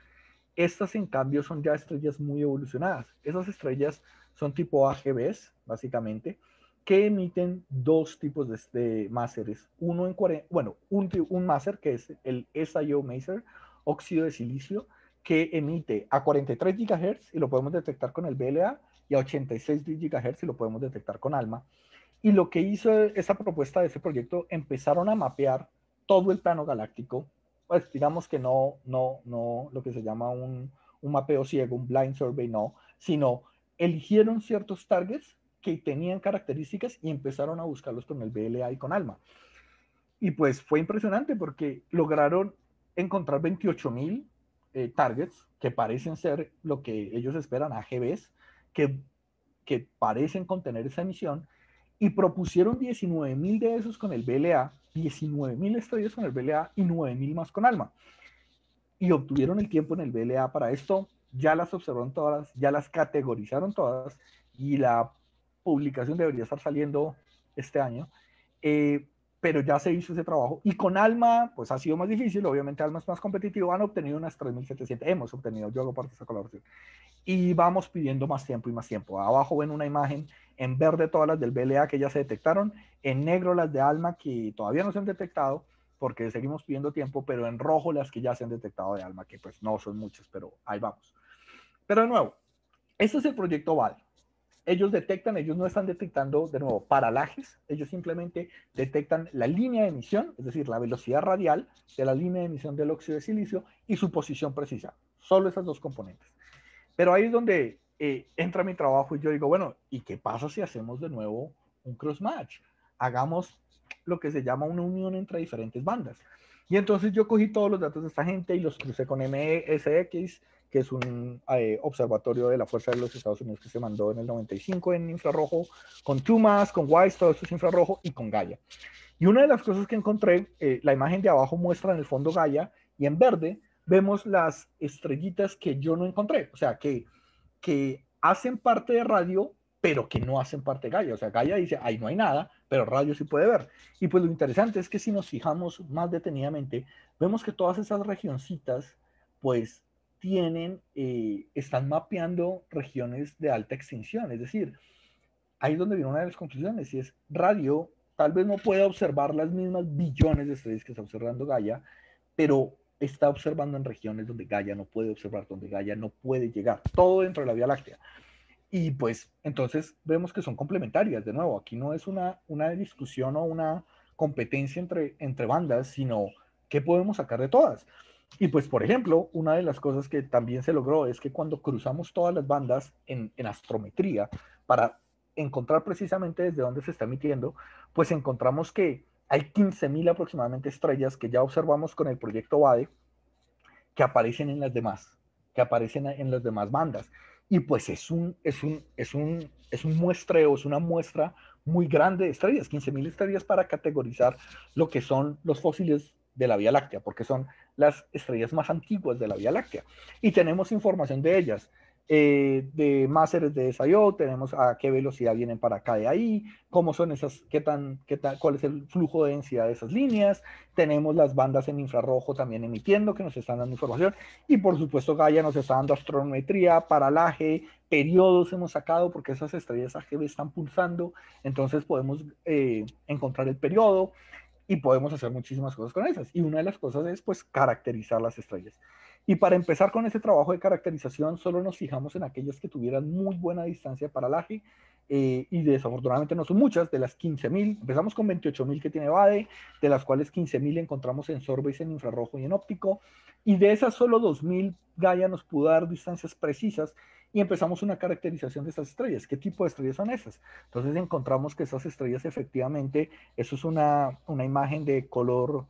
estas en cambio son ya estrellas muy evolucionadas. Esas estrellas son tipo AGBs, básicamente, que emiten dos tipos de máseres. Uno en bueno, un máser que es el SIO máser, óxido de silicio, que emite a 43 GHz y lo podemos detectar con el BLA y a 86 GHz y lo podemos detectar con ALMA. Y lo que hizo esa propuesta de ese proyecto, empezaron a mapear todo el plano galáctico, pues digamos que no lo que se llama un mapeo ciego, un blind survey, no, sino eligieron ciertos targets que tenían características y empezaron a buscarlos con el BLA y con ALMA. Y pues fue impresionante porque lograron encontrar 28.000 targets que parecen ser lo que ellos esperan, AGBs, que parecen contener esa emisión y propusieron 19.000 de esos con el BLA, 19.000 estrellas con el BLA y 9.000 más con ALMA. Y obtuvieron el tiempo en el BLA para esto, ya las observaron todas, ya las categorizaron todas y la publicación debería estar saliendo este año. Pero ya se hizo ese trabajo. Y con ALMA, pues ha sido más difícil, obviamente ALMA es más competitivo, han obtenido unas 3.700, hemos obtenido, yo hago parte de esa colaboración, y vamos pidiendo más tiempo y más tiempo. Abajo ven una imagen en verde todas las del BLA que ya se detectaron, en negro las de ALMA que todavía no se han detectado porque seguimos pidiendo tiempo, pero en rojo las que ya se han detectado de ALMA, que pues no son muchas, pero ahí vamos. Pero de nuevo, este es el proyecto VAL. Ellos detectan, ellos no están detectando de nuevo paralajes, ellos simplemente detectan la línea de emisión, es decir, la velocidad radial de la línea de emisión del óxido de silicio y su posición precisa. Solo esas dos componentes. Pero ahí es donde entra mi trabajo y yo digo, bueno, ¿y qué pasa si hacemos de nuevo un cross match? Hagamos lo que se llama una unión entre diferentes bandas. Y entonces yo cogí todos los datos de esta gente y los crucé con MSX, que es un observatorio de la Fuerza de los Estados Unidos que se mandó en el 95 en infrarrojo, con TUMAS, con WISE, todo esto es infrarrojo, y con Gaia. Y una de las cosas que encontré, la imagen de abajo muestra en el fondo Gaia, y en verde vemos las estrellitas que yo no encontré, o sea, que hacen parte de radio, pero que no hacen parte de Gaia. O sea, Gaia dice, ahí no hay nada, pero radio sí puede ver. Y pues lo interesante es que si nos fijamos más detenidamente, vemos que todas esas regioncitas, pues están mapeando regiones de alta extinción. Es decir, ahí es donde viene una de las conclusiones, y es radio tal vez no pueda observar las mismas billones de estrellas que está observando Gaia, pero está observando en regiones donde Gaia no puede observar, donde Gaia no puede llegar, todo dentro de la Vía Láctea. Y pues entonces vemos que son complementarias. De nuevo, aquí no es una discusión o una competencia entre bandas, sino qué podemos sacar de todas. Y pues, por ejemplo, una de las cosas que también se logró es que cuando cruzamos todas las bandas en astrometría para encontrar precisamente desde dónde se está emitiendo, pues encontramos que hay 15.000 aproximadamente estrellas que ya observamos con el proyecto VADE que aparecen en las demás, que aparecen en las demás bandas. Y pues es un muestreo, es una muestra muy grande de estrellas, 15.000 estrellas para categorizar lo que son los fósiles de la Vía Láctea, porque son las estrellas más antiguas de la Vía Láctea. Y tenemos información de ellas, de máseres de SIO, tenemos a qué velocidad vienen para acá de ahí, cómo son esas, cuál es el flujo de densidad de esas líneas, tenemos las bandas en infrarrojo también emitiendo, que nos están dando información, y por supuesto Gaia nos está dando astrometría, paralaje, periodos hemos sacado, porque esas estrellas AGB están pulsando, entonces podemos encontrar el periodo, y podemos hacer muchísimas cosas con esas. Y una de las cosas es pues caracterizar las estrellas. Y para empezar con ese trabajo de caracterización, solo nos fijamos en aquellas que tuvieran muy buena distancia de paralaje, y desafortunadamente no son muchas, de las 15.000, empezamos con 28.000 que tiene VADE, de las cuales 15.000 encontramos en Sorbase, en infrarrojo y en óptico, y de esas solo 2.000 Gaia nos pudo dar distancias precisas, y empezamos una caracterización de estas estrellas. ¿Qué tipo de estrellas son esas? Entonces encontramos que esas estrellas efectivamente, eso es una imagen de color,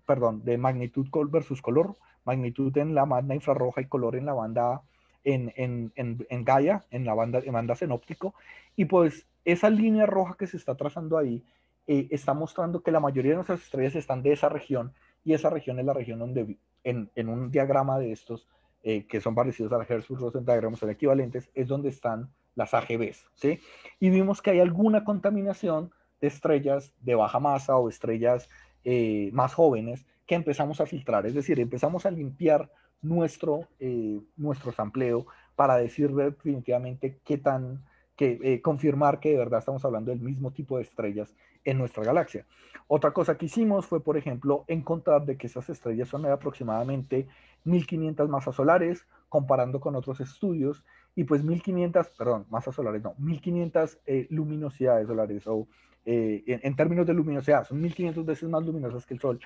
perdón, de magnitud versus color, magnitud en la banda infrarroja y color en la banda en Gaia, en bandas en óptico, y pues esa línea roja que se está trazando ahí está mostrando que la mayoría de nuestras estrellas están de esa región, y esa región es la región donde en un diagrama de estos, que son parecidos a la Hertzsprung-Rosen diagrams, son equivalentes, es donde están las AGBs, ¿sí? Y vimos que hay alguna contaminación de estrellas de baja masa o estrellas más jóvenes que empezamos a filtrar, es decir, empezamos a limpiar nuestro sampleo para decir definitivamente confirmar que de verdad estamos hablando del mismo tipo de estrellas en nuestra galaxia. Otra cosa que hicimos fue, por ejemplo, encontrar de que esas estrellas son de aproximadamente 1.500 masas solares, comparando con otros estudios, y pues 1.500, perdón, masas solares, no, 1.500 luminosidades solares, o en términos de luminosidad, son 1.500 veces más luminosas que el Sol.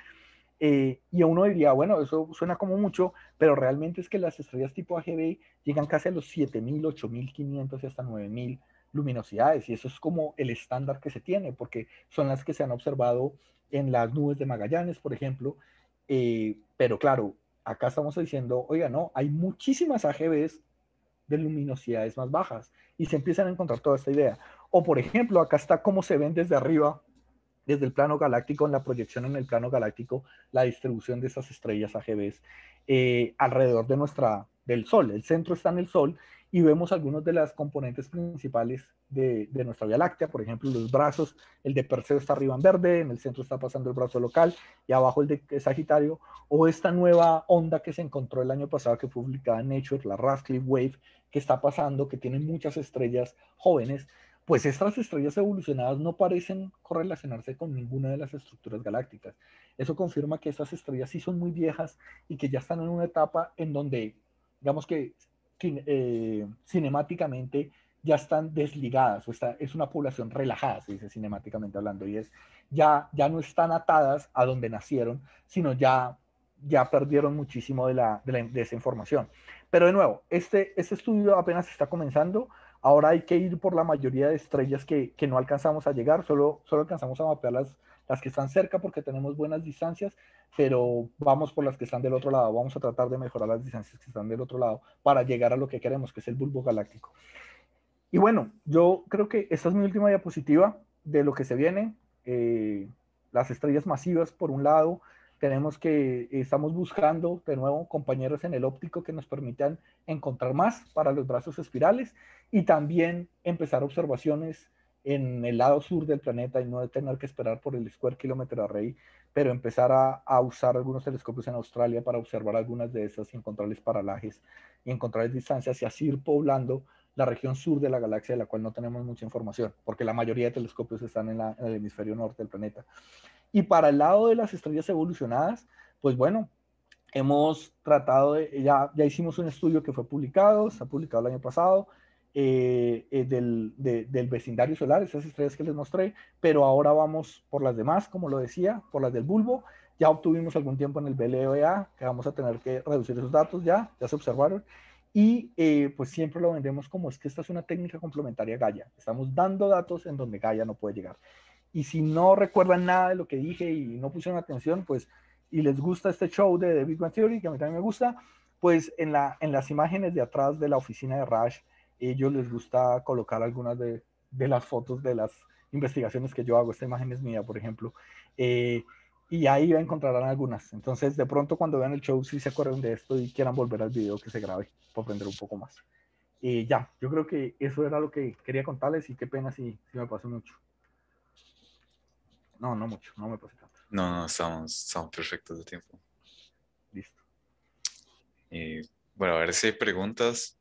Y uno diría, bueno, eso suena como mucho, pero realmente es que las estrellas tipo AGB llegan casi a los 7.000, 8.500 y hasta 9.000 luminosidades, y eso es como el estándar que se tiene, porque son las que se han observado en las nubes de Magallanes, por ejemplo. Pero claro, acá estamos diciendo, oiga, no, hay muchísimas AGBs de luminosidades más bajas, y se empiezan a encontrar toda esta idea. O por ejemplo, acá está cómo se ven desde arriba, desde el plano galáctico, en la proyección en el plano galáctico, la distribución de estas estrellas AGBs alrededor del Sol. El centro está en el Sol, y vemos algunos de las componentes principales de nuestra Vía Láctea, por ejemplo, los brazos, el de Perseo está arriba en verde, en el centro está pasando el brazo local, y abajo el de Sagitario, o esta nueva onda que se encontró el año pasado, que fue publicada en Nature, la Radcliffe Wave, que está pasando, que tiene muchas estrellas jóvenes. Pues estas estrellas evolucionadas no parecen correlacionarse con ninguna de las estructuras galácticas. Eso confirma que estas estrellas sí son muy viejas, y que ya están en una etapa en donde, digamos que cinemáticamente ya están desligadas, o es una población relajada, se dice cinemáticamente hablando, y ya no están atadas a donde nacieron, sino ya perdieron muchísimo de esa información. Pero de nuevo, este estudio apenas está comenzando. Ahora hay que ir por la mayoría de estrellas que no alcanzamos a llegar, solo alcanzamos a mapear las que están cerca porque tenemos buenas distancias, pero vamos por las que están del otro lado, vamos a tratar de mejorar las distancias que están del otro lado para llegar a lo que queremos, que es el bulbo galáctico. Y bueno, yo creo que esta es mi última diapositiva de lo que se viene. Las estrellas masivas, por un lado, estamos buscando de nuevo compañeros en el óptico que nos permitan encontrar más para los brazos espirales, y también empezar observaciones en el lado sur del planeta, y no tener que esperar por el Square Kilometer Array, pero empezar a usar algunos telescopios en Australia para observar algunas de esas y encontrarles paralajes y encontrarles distancias, y así ir poblando la región sur de la galaxia, de la cual no tenemos mucha información, porque la mayoría de telescopios están en el hemisferio norte del planeta. Y para el lado de las estrellas evolucionadas, pues bueno, hemos tratado de, ya hicimos un estudio que fue publicado, se ha publicado el año pasado, del vecindario solar, esas estrellas que les mostré, pero ahora vamos por las demás, como lo decía, por las del bulbo. Ya obtuvimos algún tiempo en el BLVA, que vamos a tener que reducir esos datos, ya se observaron, y pues siempre lo vendemos como es que esta es una técnica complementaria a Gaia. Estamos dando datos en donde Gaia no puede llegar. Y si no recuerdan nada de lo que dije y no pusieron atención, pues, y les gusta este show de The Big Bang Theory, que a mí también me gusta, pues en las imágenes de atrás de la oficina de Raj, ellos les gusta colocar algunas de las fotos de las investigaciones que yo hago. Esta imagen es mía, por ejemplo. Y ahí encontrarán algunas. Entonces, de pronto, cuando vean el show, si se acuerdan de esto y quieran volver al video que se grabe para aprender un poco más. Ya, yo creo que eso era lo que quería contarles y qué pena si me pasó mucho. No, no mucho, no me pasé tanto.
No, estamos perfectos de tiempo.
Listo.
Bueno, a ver si hay preguntas.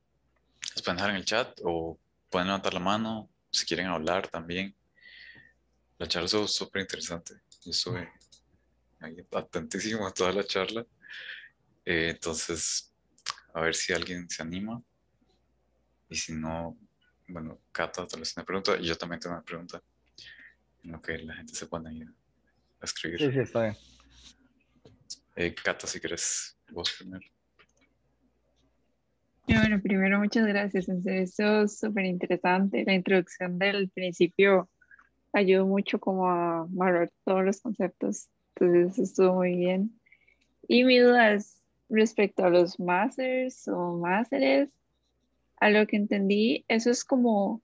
Las pueden dejar en el chat o pueden levantar la mano si quieren hablar también. La charla estuvo súper interesante. Yo estuve ahí atentísimo a toda la charla. Entonces, a ver si alguien se anima. Y si no, bueno, Cata tal vez tiene una pregunta y yo también tengo una pregunta. En lo que la gente se pone ahí a escribir.
Sí, está bien.
Cata, si quieres, vos primero.
Bueno, primero muchas gracias, en serio, esto es súper interesante. La introducción del principio ayudó mucho como a valorar todos los conceptos, entonces estuvo muy bien. Y mi duda es respecto a los masters o másteres, a lo que entendí, eso es como,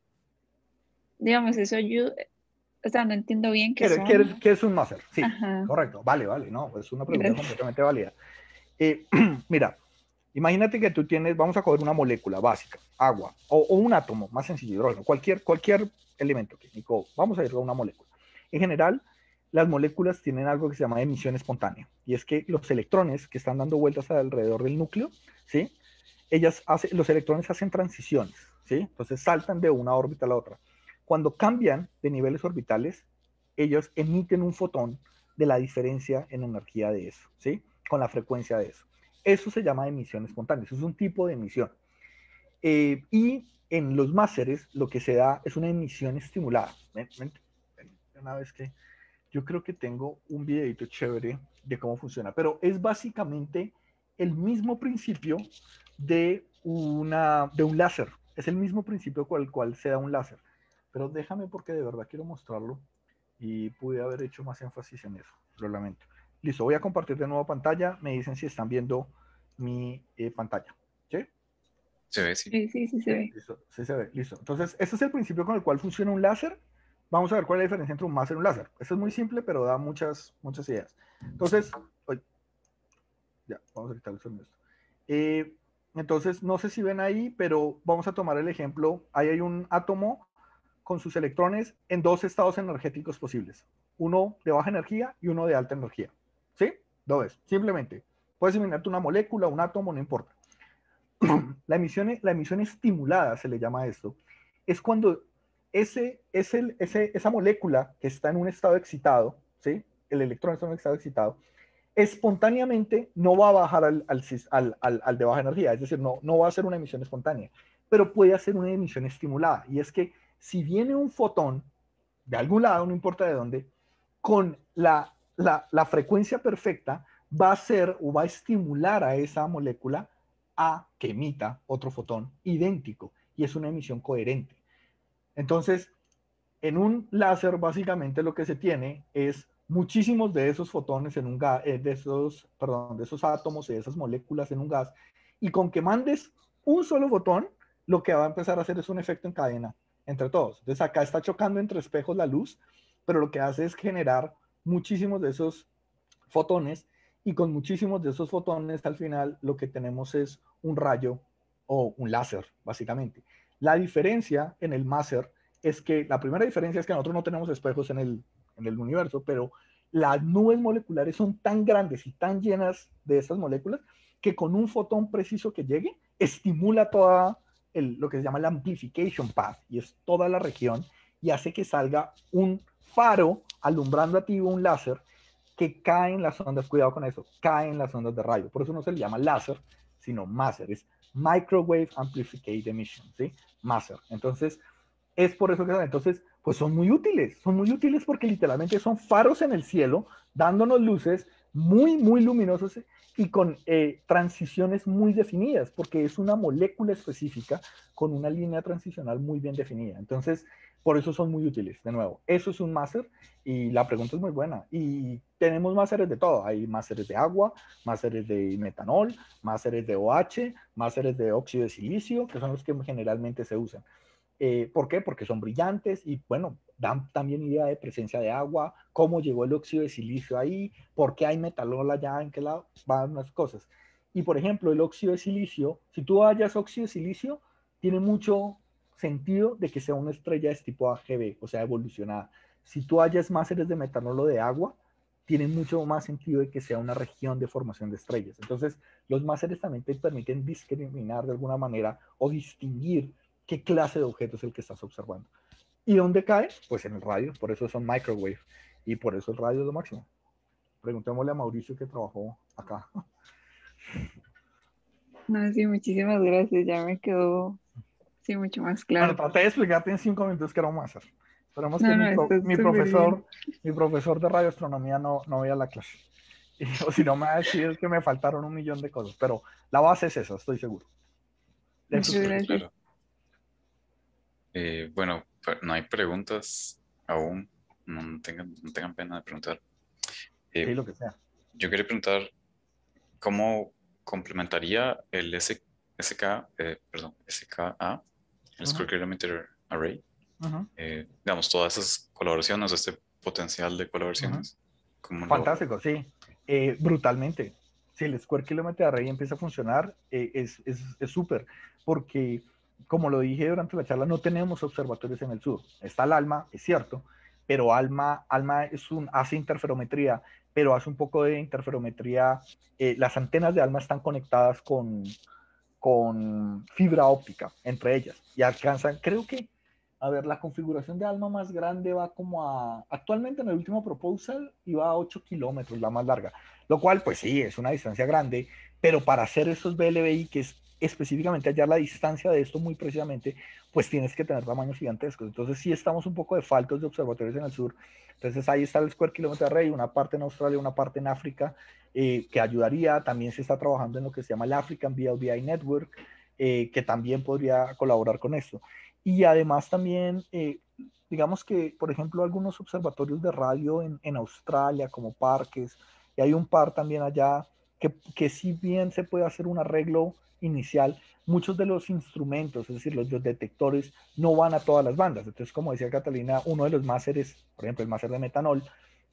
digamos, eso ayuda, o sea, no entiendo bien qué son.
¿Qué es un máster? Sí,
Ajá,
correcto. Vale, no, es una pregunta
gracias.
completamente válida. Mira, imagínate que tú tienes, vamos a coger una molécula básica, agua, o un átomo, más sencillo, hidrógeno, cualquier elemento químico, vamos a ir a una molécula. En general, las moléculas tienen algo que se llama emisión espontánea, y es que los electrones que están dando vueltas alrededor del núcleo, ¿sí? Los electrones hacen transiciones, ¿sí? Entonces saltan de una órbita a la otra. Cuando cambian de niveles orbitales, ellos emiten un fotón de la diferencia en energía de eso, ¿sí? Con la frecuencia de eso. Eso se llama emisión espontánea, eso es un tipo de emisión. Y en los másteres lo que se da es una emisión estimulada. Una vez que yo creo que tengo un videito chévere de cómo funciona, pero es básicamente el mismo principio de un láser. Es el mismo principio con el cual se da un láser. Pero déjame porque de verdad quiero mostrarlo y pude haber hecho más énfasis en eso. Lo lamento. Listo, voy a compartir de nuevo pantalla. Me dicen si están viendo mi pantalla. ¿Sí?
Se ve, sí.
Sí, sí, sí se ve.
Listo, sí se ve. Listo. Entonces, este es el principio con el cual funciona un láser. Vamos a ver cuál es la diferencia entre un máster y un láser. Esto es muy simple, pero da muchas ideas. Entonces, ya, vamos a quitar el sonido. Entonces, no sé si ven ahí, pero vamos a tomar el ejemplo. Ahí hay un átomo con sus electrones en dos estados energéticos posibles. Uno de baja energía y uno de alta energía. ¿Sí? Lo ves, simplemente. Puedes imaginarte una molécula, un átomo, no importa. La emisión estimulada, se le llama a esto, es cuando esa molécula que está en un estado excitado, ¿sí? El electrón está en un estado excitado, espontáneamente no va a bajar al de baja energía, es decir, no va a ser una emisión espontánea, pero puede hacer una emisión estimulada. Y es que si viene un fotón de algún lado, no importa de dónde, con la frecuencia perfecta, va a hacer o va a estimular a esa molécula a que emita otro fotón idéntico, y es una emisión coherente. Entonces, en un láser básicamente lo que se tiene es muchísimos de esos fotones en un gas, de esos átomos y de esas moléculas en un gas, y con que mandes un solo fotón, lo que va a empezar a hacer es un efecto en cadena entre todos. Entonces acá está chocando entre espejos la luz, pero lo que hace es generar muchísimos de esos fotones, y con muchísimos de esos fotones al final lo que tenemos es un rayo o un láser, básicamente. La diferencia en el máser es que la primera diferencia es que nosotros no tenemos espejos en el universo, pero las nubes moleculares son tan grandes y tan llenas de estas moléculas que con un fotón preciso que llegue, estimula toda lo que se llama la amplification path, y es toda la región, y hace que salga un faro alumbrando a ti un láser que caen las ondas, cuidado con eso, caen las ondas de radio. Por eso no se le llama láser, sino MASER, es Microwave Amplified Emission, ¿sí? MASER. Entonces, es por eso que entonces, pues son muy útiles porque literalmente son faros en el cielo, dándonos luces muy, muy luminosos y con transiciones muy definidas, porque es una molécula específica con una línea transicional muy bien definida. Entonces, por eso son muy útiles. De nuevo, eso es un máser y la pregunta es muy buena. Y tenemos máseres de todo. Hay máseres de agua, máseres de metanol, máseres de OH, máseres de óxido de silicio, que son los que generalmente se usan. ¿Por qué? Porque son brillantes y, bueno, dan también idea de presencia de agua, cómo llegó el óxido de silicio ahí, por qué hay metanol allá, en qué lado, van unas cosas. Y, por ejemplo, el óxido de silicio, si tú hallas óxido de silicio, tiene mucho sentido de que sea una estrella de tipo AGB, o sea, evolucionada. Si tú hallas máseres de metanol o de agua, tiene mucho más sentido de que sea una región de formación de estrellas. Entonces, los máseres también te permiten discriminar de alguna manera o distinguir qué clase de objeto es el que estás observando. ¿Y dónde cae? Pues en el radio, por eso son microwave y por eso el radio es lo máximo. Preguntémosle a Mauricio que trabajó acá.
No, sí, muchísimas gracias, ya me quedó, sí, mucho más
Bueno,
claro.
traté de explicarte en 5 minutos que era un máster. Esperemos que
No, no, está súper bien.
mi profesor de radioastronomía no vea la clase. O si no, me va a decir que me faltaron 1 millón de cosas. Pero la base es esa, estoy seguro. Eso es
Muchas
Súper
todo.
gracias.
claro. Bueno, no hay preguntas aún. No tengan pena de preguntar.
Sí,
Eh,
lo que sea.
yo quería preguntar cómo complementaría el SKA, el
Uh
Square Kilometer Array,
-huh, uh -huh,
digamos, todas esas colaboraciones, este potencial de
uh -huh.
colaboraciones, ¿cómo lo...
Fantástico, sí. Brutalmente. Si el Square Kilometer Array empieza a funcionar, es súper, porque como lo dije durante la charla, no tenemos observatorios en el sur. Está el ALMA, es cierto, pero ALMA hace interferometría, pero hace un poco de interferometría. Las antenas de ALMA están conectadas con fibra óptica entre ellas y alcanzan, creo que, a ver, la configuración de ALMA más grande va como actualmente en el último proposal iba a 8 kilómetros, la más larga, lo cual pues sí, es una distancia grande, pero para hacer esos BLBI, que es específicamente hallar la distancia de esto muy precisamente, pues tienes que tener tamaños gigantescos. Entonces sí estamos un poco de faltos de observatorios en el sur. Entonces ahí está el Square Kilometer Array, una parte en Australia, una parte en África, que ayudaría. También se está trabajando en lo que se llama el African BLBI Network, que también podría colaborar con esto. Y además también, digamos que, por ejemplo, algunos observatorios de radio en Australia, como Parques, y hay un par también allá, que si bien se puede hacer un arreglo inicial, muchos de los instrumentos, es decir, los detectores, no van a todas las bandas. Entonces, como decía Catalina, uno de los máseres, por ejemplo, el máser de metanol,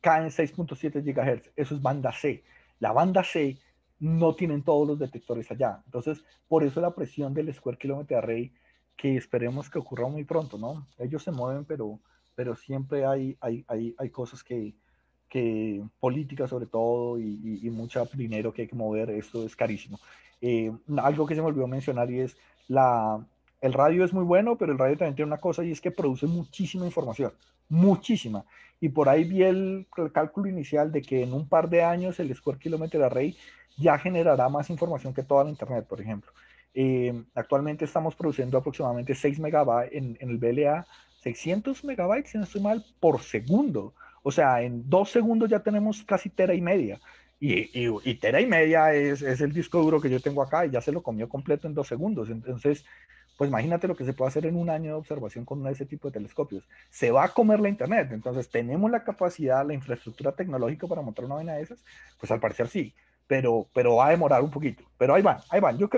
cae en 6.7 GHz. Eso es banda C. La banda C no tienen todos los detectores allá. Entonces, por eso la presión del Square Kilometer Array, que esperemos que ocurra muy pronto, ¿no? Ellos se mueven, pero siempre hay cosas que política sobre todo y mucho dinero que hay que mover. Esto es carísimo. Algo que se me olvidó mencionar y es el radio es muy bueno, pero el radio también tiene una cosa y es que produce muchísima información, muchísima. Y por ahí vi el cálculo inicial de que en un par de años el Square Kilometer Array ya generará más información que toda la Internet, por ejemplo. Actualmente estamos produciendo aproximadamente 6 megabytes en el BLA, 600 megabytes, si no estoy mal, por segundo. O sea, en 2 segundos ya tenemos casi tera y media. Y tera y media es el disco duro que yo tengo acá y ya se lo comió completo en 2 segundos. Entonces, pues imagínate lo que se puede hacer en un año de observación con ese tipo de telescopios. Se va a comer la Internet. Entonces, ¿tenemos la capacidad, la infraestructura tecnológica para montar una vaina de esas? Pues al parecer sí, pero va a demorar un poquito. Pero ahí van, ahí van. Yo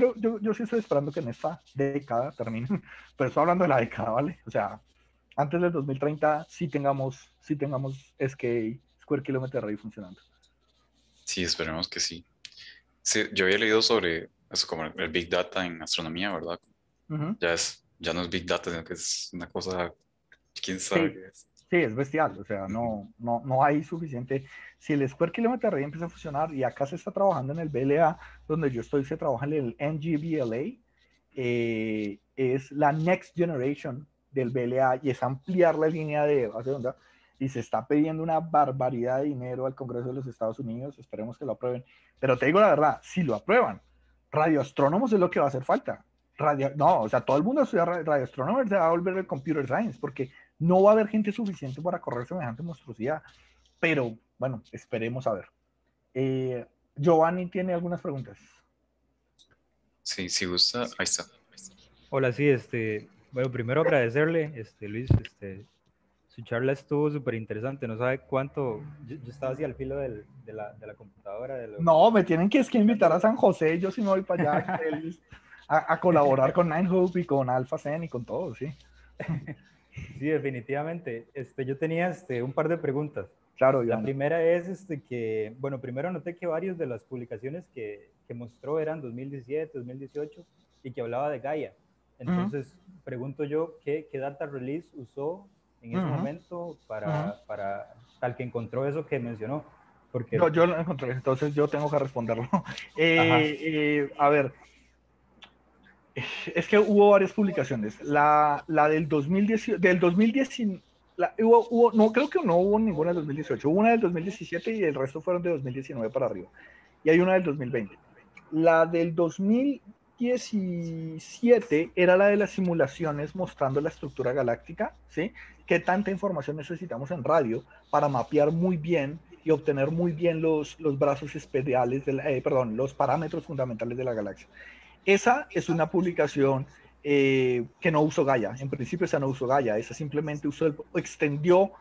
sí estoy esperando que en esta década terminen, pero estoy hablando de la década, ¿vale? O sea, antes del 2030 sí tengamos Square Kilometer Array funcionando.
Sí, esperemos que sí. Sí, yo había leído sobre eso, como el Big Data en astronomía, ¿verdad?
Uh -huh.
Ya no es Big Data, sino que es una cosa, quién sabe
Sí,
qué es.
sí, es bestial, o sea,
Uh -huh.
no hay suficiente. Si el Square Kilometer Array empieza a funcionar y acá se está trabajando en el BLA, donde yo estoy, se trabaja en el NGBLA, es la next generation del BLA y es ampliar la línea de base de onda. y se está pidiendo una barbaridad de dinero al Congreso de los Estados Unidos, esperemos que lo aprueben, pero te digo la verdad, si lo aprueban, radioastrónomos es lo que va a hacer falta. No, o sea, todo el mundo estudia radioastrónomos, se va a volver el computer science, porque no va a haber gente suficiente para correr semejante monstruosidad, pero bueno, esperemos a ver. Giovanni tiene algunas preguntas.
Sí, si gusta, ahí está.
Hola, sí, bueno, primero agradecerle, Luis, su charla estuvo súper interesante, no sabe cuánto, yo estaba así al filo de la computadora.
No, me tienen que invitar a San José, yo sí me voy para allá a colaborar con Nine Hope y con Alpha Zen y con todo, sí.
Sí, definitivamente. Yo tenía un par de preguntas.
Claro,
la primera es que, bueno, primero noté que varias de las publicaciones que mostró eran 2017, 2018 y que hablaba de Gaia. Entonces, pregunto yo, ¿qué data release usó en ese momento para tal que encontró eso que mencionó? Porque
yo lo encontré, entonces yo tengo que responderlo. A ver, es que hubo varias publicaciones. La del 2010, del 2010, no, creo que no hubo ninguna del 2018. Hubo una del 2017 y el resto fueron de 2019 para arriba. Y hay una del 2020. La del 2017 era la de las simulaciones mostrando la estructura galáctica, ¿sí? ¿Qué tanta información necesitamos en radio para mapear muy bien y obtener muy bien los brazos especiales, los parámetros fundamentales de la galaxia? Esa es una publicación que no usó Gaia. En principio esa no usó Gaia. Esa simplemente extendió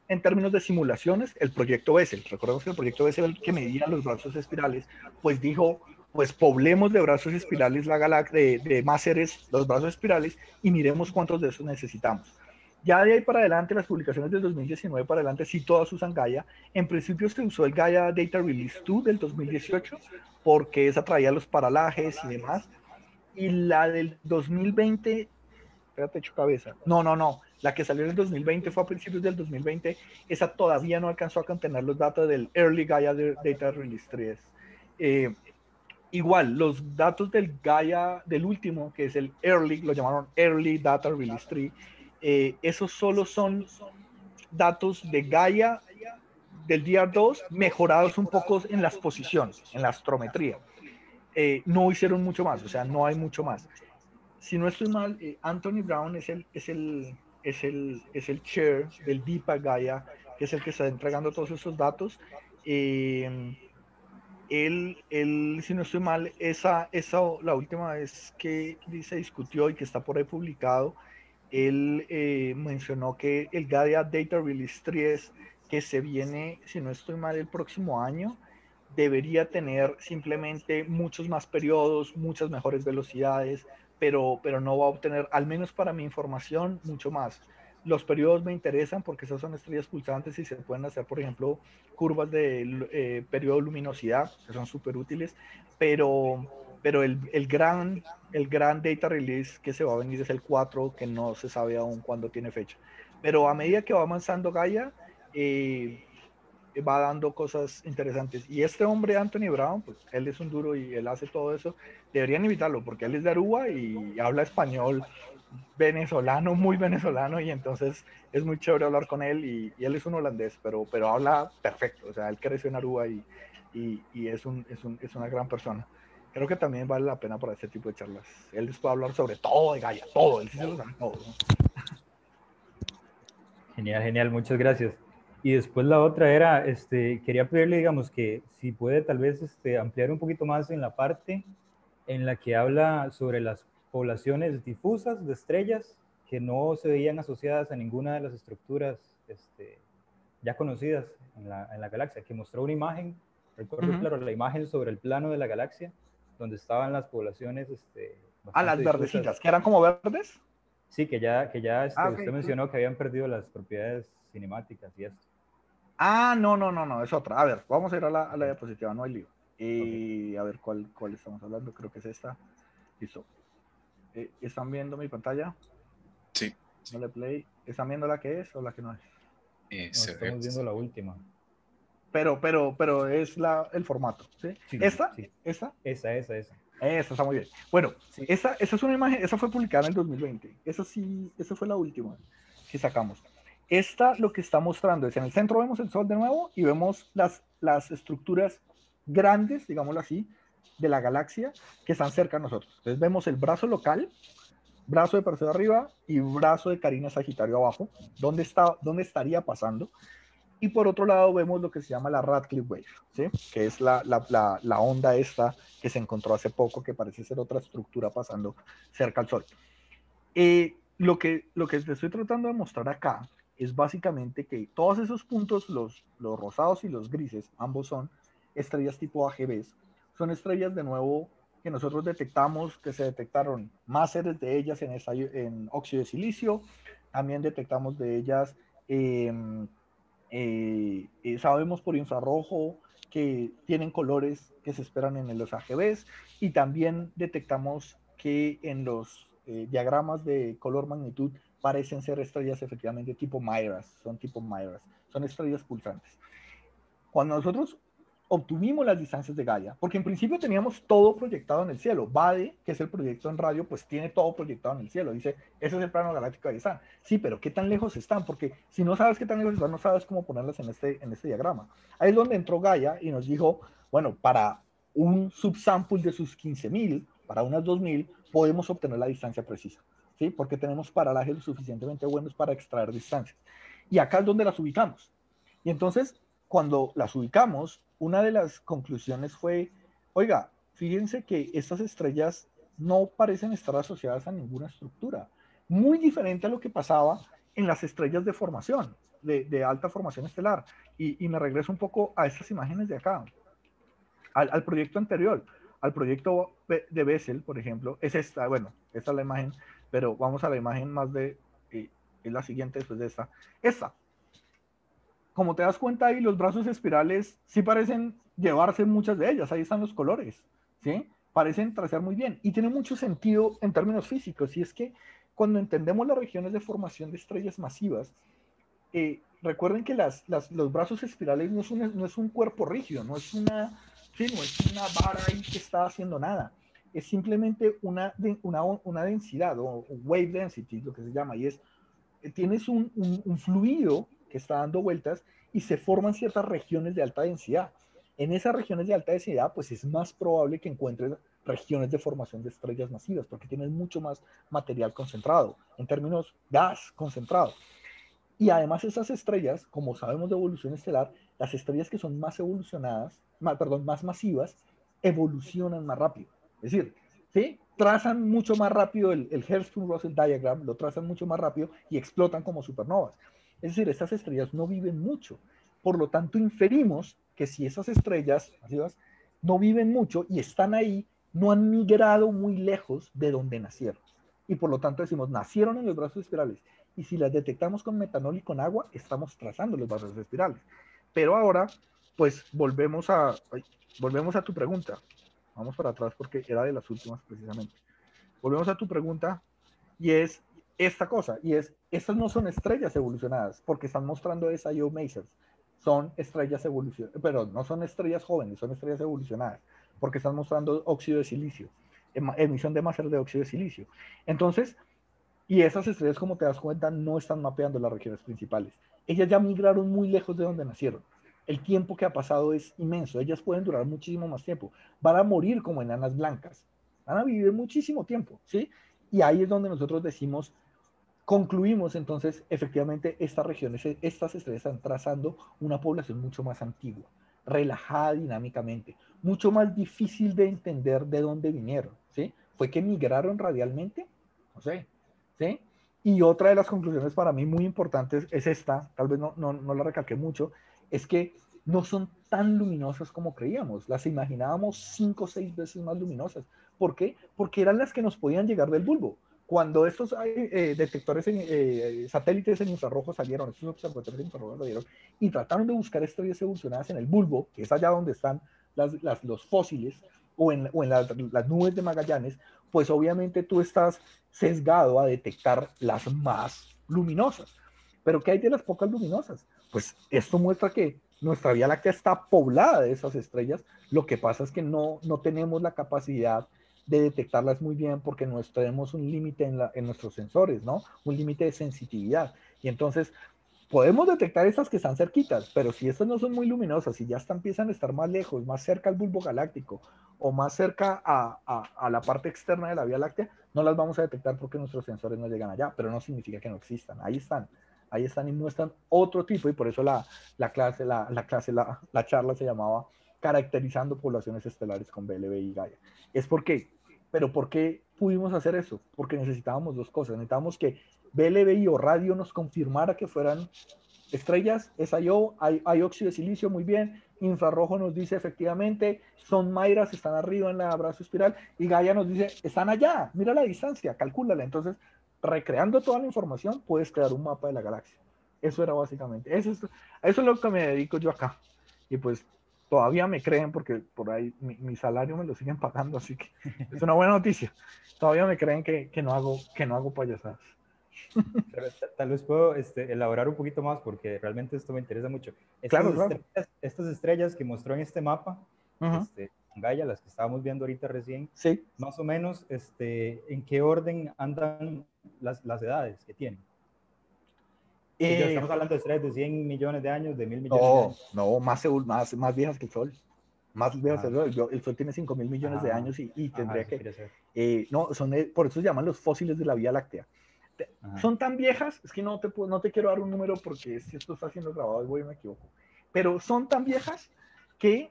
en términos de simulaciones el proyecto Bessel. Recordemos que el proyecto Bessel, el que medía los brazos espirales, pues dijo, pues poblemos de brazos espirales la galaxia, de máseres los brazos espirales y miremos cuántos de esos necesitamos. Ya de ahí para adelante, las publicaciones del 2019 para adelante, sí todas usan Gaia. En principio se usó el Gaia Data Release 2 del 2018, porque esa traía los paralajes y demás. Y la del 2020, espérate, hecho cabeza. No. La que salió en el 2020 fue a principios del 2020. Esa todavía no alcanzó a contener los datos del Early Gaia Data Release 3. Igual, los datos del Gaia, del último, que es el Early, lo llamaron Early Data Release 3, esos solo son datos de Gaia del DR2 mejorados un poco en las posiciones, en la astrometría. No hicieron mucho más, o sea, no hay mucho más. Si no estoy mal, Anthony Brown es el chair del DIPA Gaia, que es el que está entregando todos esos datos. Él, si no estoy mal, esa la última vez que se discutió y que está por ahí publicado, él mencionó que el Gaia Data Release 3, que se viene, si no estoy mal, el próximo año, debería tener simplemente muchos más periodos, muchas mejores velocidades, pero no va a obtener, al menos para mi información, mucho más. Los periodos me interesan porque esas son estrellas pulsantes y se pueden hacer, por ejemplo, curvas de periodo de luminosidad, que son súper útiles, pero el gran data release que se va a venir es el 4, que no se sabe aún cuándo tiene fecha. Pero a medida que va avanzando Gaia, va dando cosas interesantes. Y este hombre, Anthony Brown, pues él es un duro y él hace todo eso. Deberían invitarlo porque él es de Aruba y habla español venezolano, muy venezolano, y entonces es muy chévere hablar con él. Y él es un holandés, pero habla perfecto. O sea, él creció en Aruba y es una gran persona. Creo que también vale la pena para este tipo de charlas. Él les puede hablar sobre todo de Gaia, todo, él sí se lo sabe todo, ¿no?
Genial, muchas gracias. Y después la otra era, quería pedirle, digamos, que si puede tal vez ampliar un poquito más en la parte en la que habla sobre las poblaciones difusas de estrellas que no se veían asociadas a ninguna de las estructuras ya conocidas en la galaxia, que mostró una imagen, recuerdo claro, la imagen sobre el plano de la galaxia, donde estaban las poblaciones
las verdecitas, que eran como verdes.
Sí, que ya
okay,
usted mencionó que habían perdido las propiedades cinemáticas y esto.
No, es otra. A ver, vamos a ir a la diapositiva, no hay lío. Okay. A ver, ¿cuál estamos hablando? Creo que es esta. Listo. ¿Están viendo mi pantalla?
Sí.
Dale play. ¿Están viendo la que es o la que no es?
Estamos viendo la última.
Pero es el formato, ¿sí?
Sí,
¿Esta?
Sí.
¿Esta?
Esa.
Esa está muy bien. Bueno, sí. Esa es una imagen, esa fue publicada en el 2020. Esa fue la última que sacamos. Esta lo que está mostrando es, en el centro vemos el Sol de nuevo y vemos las estructuras grandes, digámoslo así, de la galaxia que están cerca de nosotros. Entonces vemos el brazo local, brazo de Perseo arriba y brazo de Carina Sagitario abajo, dónde estaría pasando. Y por otro lado vemos lo que se llama la Radcliffe Wave, ¿sí? Que es la onda esta que se encontró hace poco, que parece ser otra estructura pasando cerca al Sol. Lo que te estoy tratando de mostrar acá es básicamente que todos esos puntos, los rosados y los grises, ambos son estrellas tipo AGBs, son estrellas de nuevo que nosotros detectamos, que se detectaron más seres de ellas en óxido de silicio, también detectamos de ellas, sabemos por infrarrojo que tienen colores que se esperan en los AGBs, y también detectamos que en los diagramas de color magnitud parecen ser estrellas efectivamente tipo Miras, son estrellas pulsantes. Cuando nosotros obtuvimos las distancias de Gaia, porque en principio teníamos todo proyectado en el cielo. BADE, que es el proyecto en radio, pues tiene todo proyectado en el cielo. Dice, ese es el plano galáctico, ahí están. Sí, pero ¿qué tan lejos están? Porque si no sabes qué tan lejos están, no sabes cómo ponerlas en este diagrama. Ahí es donde entró Gaia y nos dijo, bueno, para un subsample de sus 15.000, para unas 2.000, podemos obtener la distancia precisa, ¿sí? Porque tenemos paralajes lo suficientemente buenos para extraer distancias. Y acá es donde las ubicamos. Y entonces, cuando las ubicamos, una de las conclusiones fue, oiga, fíjense que estas estrellas no parecen estar asociadas a ninguna estructura. Muy diferente a lo que pasaba en las estrellas de formación, de alta formación estelar. Y me regreso un poco a estas imágenes de acá, al proyecto anterior, al proyecto de Bessel, por ejemplo, es esta, bueno, esta es la imagen, pero vamos a la imagen más es la siguiente después de esta. Esta, como te das cuenta ahí, los brazos espirales sí parecen llevarse muchas de ellas, ahí están los colores, ¿sí? Parecen trazar muy bien y tiene mucho sentido en términos físicos, y es que cuando entendemos las regiones de formación de estrellas masivas, recuerden que los brazos espirales no es un cuerpo rígido, no es una vara ahí que está haciendo nada, es simplemente una densidad o wave density, lo que se llama, y es, tienes un fluido que está dando vueltas y se forman ciertas regiones de alta densidad. En esas regiones de alta densidad, pues es más probable que encuentres regiones de formación de estrellas masivas, porque tienes mucho más material concentrado, en términos gas concentrado. Y además esas estrellas, como sabemos de evolución estelar, las estrellas que son más evolucionadas, más masivas, evolucionan más rápido. Es decir, ¿sí? Trazan mucho más rápido el Hertzsprung-Russell diagram, lo trazan mucho más rápido y explotan como supernovas. Es decir, estas estrellas no viven mucho. Por lo tanto, inferimos que si esas estrellas masivas no viven mucho y están ahí, no han migrado muy lejos de donde nacieron. Y por lo tanto decimos, nacieron en los brazos espirales. Y si las detectamos con metanol y con agua, estamos trazando los brazos espirales. Pero ahora, pues volvemos a tu pregunta. Vamos para atrás porque era de las últimas precisamente. Volvemos a tu pregunta y es esta cosa, y es, estas no son estrellas evolucionadas porque están mostrando SIO Masers, son estrellas evolucionadas, pero no son estrellas jóvenes, son estrellas evolucionadas porque están mostrando óxido de silicio, emisión de Maser de óxido de silicio. Entonces, y esas estrellas, como te das cuenta, no están mapeando las regiones principales. Ellas ya migraron muy lejos de donde nacieron. El tiempo que ha pasado es inmenso. Ellas pueden durar muchísimo más tiempo. Van a morir como enanas blancas. Van a vivir muchísimo tiempo, ¿sí? Y ahí es donde nosotros decimos, concluimos entonces, efectivamente, estas regiones, estas estrellas están trazando una población mucho más antigua, relajada dinámicamente, mucho más difícil de entender de dónde vinieron, ¿sí? ¿Fue que migraron radialmente? No sé, ¿sí? Y otra de las conclusiones para mí muy importantes es esta, tal vez no la recalqué mucho, es que no son tan luminosas como creíamos, las imaginábamos 5 o 6 veces más luminosas. ¿Por qué? Porque eran las que nos podían llegar del bulbo. Cuando estos detectores, satélites en infrarrojo salieron, estos observatorios en infrarrojo salieron y trataron de buscar estrellas evolucionadas en el bulbo, que es allá donde están los fósiles, o en las nubes de Magallanes, pues obviamente tú estás sesgado a detectar las más luminosas. Pero ¿qué hay de las pocas luminosas? Pues esto muestra que nuestra Vía Láctea está poblada de esas estrellas. Lo que pasa es que no tenemos la capacidad de detectarlas muy bien porque tenemos un límite en nuestros sensores, ¿no? Un límite de sensitividad. Y entonces podemos detectar estas que están cerquitas, pero si estas no son muy luminosas, si ya empiezan a estar más lejos, más cerca al bulbo galáctico o más cerca a la parte externa de la Vía Láctea, no las vamos a detectar porque nuestros sensores no llegan allá, pero no significa que no existan. Ahí están y muestran otro tipo, y por eso la charla se llamaba Caracterizando poblaciones estelares con BLV y Gaia. Es porque, pero ¿por qué pudimos hacer eso? Porque necesitábamos dos cosas. Necesitábamos que BLVI o radio nos confirmara que fueran estrellas, SIO, hay óxido de silicio, muy bien, infrarrojo nos dice efectivamente, son Mayras, están arriba en la brazo espiral, y Gaia nos dice, están allá, mira la distancia, calcúlala. Entonces, recreando toda la información, puedes crear un mapa de la galaxia. Eso era básicamente, eso es lo que me dedico yo acá. Y pues todavía me creen porque por ahí mi salario me lo siguen pagando, así que es una buena noticia. Todavía me creen que no hago payasadas.
Pero tal vez puedo elaborar un poquito más porque realmente esto me interesa mucho.
Claro, claro.
Estas estrellas que mostró en este mapa, Gaia, las que estábamos viendo ahorita recién,
sí.
Más o menos, ¿en qué orden andan las edades que tienen? Ya estamos hablando de estrellas de 100 millones de años, de 1.000 millones de años.
No, más viejas que el Sol. Más viejas que el Sol. El Sol tiene 5.000 millones de años y tendría que... no, por eso se llaman los fósiles de la Vía Láctea. Son tan viejas, es que no te quiero dar un número porque si esto está siendo grabado, igual me equivoco. Pero son tan viejas que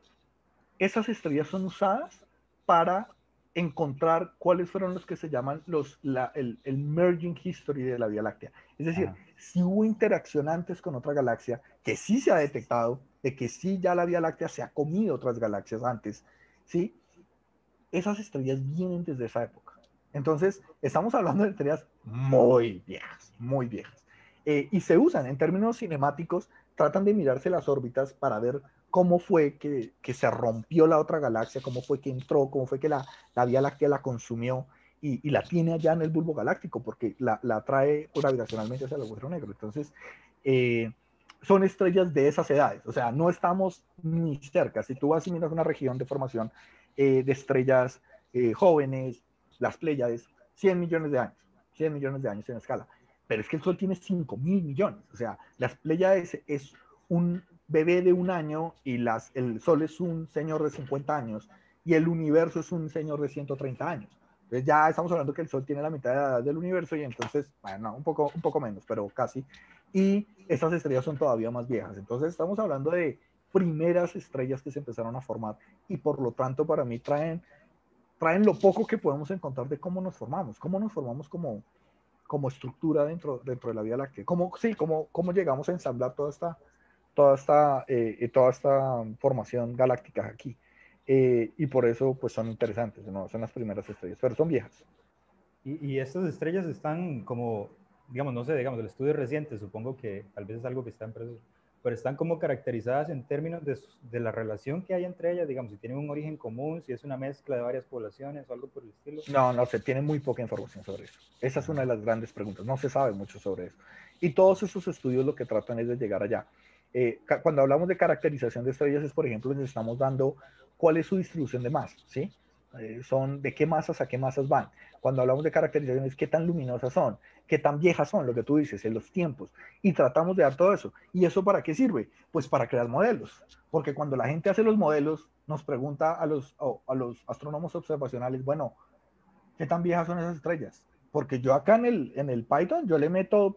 esas estrellas son usadas para encontrar cuáles fueron los que se llaman el merging history de la Vía Láctea. Es decir, si hubo interacción antes con otra galaxia, que sí se ha detectado, de que sí ya la Vía Láctea se ha comido otras galaxias antes, ¿sí? Esas estrellas vienen desde esa época. Entonces, estamos hablando de estrellas muy viejas, muy viejas. Y se usan en términos cinemáticos, tratan de mirarse las órbitas para ver cómo fue que se rompió la otra galaxia, cómo fue que entró, cómo fue que la Vía Láctea la consumió y la tiene allá en el bulbo galáctico, porque la trae gravitacionalmente hacia el agujero negro. Entonces, son estrellas de esas edades, o sea, no estamos ni cerca. Si tú vas y miras una región de formación de estrellas jóvenes, las Pléyades, 100 millones de años, 100 millones de años en escala. Pero es que el Sol tiene 5.000 millones, o sea, las Pléyades es un bebé de un año y el Sol es un señor de 50 años y el universo es un señor de 130 años. Entonces ya estamos hablando que el Sol tiene la mitad de la edad del universo y entonces, bueno, un poco menos, pero casi. Y estas estrellas son todavía más viejas. Entonces estamos hablando de primeras estrellas que se empezaron a formar y por lo tanto para mí traen lo poco que podemos encontrar de cómo nos formamos como estructura dentro de la Vía Láctea, cómo llegamos a ensamblar toda esta formación galáctica aquí. Y por eso pues son interesantes, ¿no? Son las primeras estrellas, pero son viejas.
Y estas estrellas están como, digamos, no sé, digamos, el estudio reciente, supongo que tal vez es algo que está en proceso, pero están como caracterizadas en términos de la relación que hay entre ellas, digamos, si tienen un origen común, si es una mezcla de varias poblaciones o algo por el estilo.
No, se tiene muy poca información sobre eso. Esa es una de las grandes preguntas. No se sabe mucho sobre eso. Y todos esos estudios lo que tratan es de llegar allá. Cuando hablamos de caracterización de estrellas es, por ejemplo, les estamos dando cuál es su distribución de masa, ¿sí? Son de qué masas a qué masas van. Cuando hablamos de caracterización es qué tan luminosas son, qué tan viejas son, lo que tú dices, en los tiempos. Y tratamos de dar todo eso. ¿Y eso para qué sirve? Pues para crear modelos. Porque cuando la gente hace los modelos, nos pregunta a los astrónomos observacionales, bueno, ¿qué tan viejas son esas estrellas? Porque yo acá en el Python yo le meto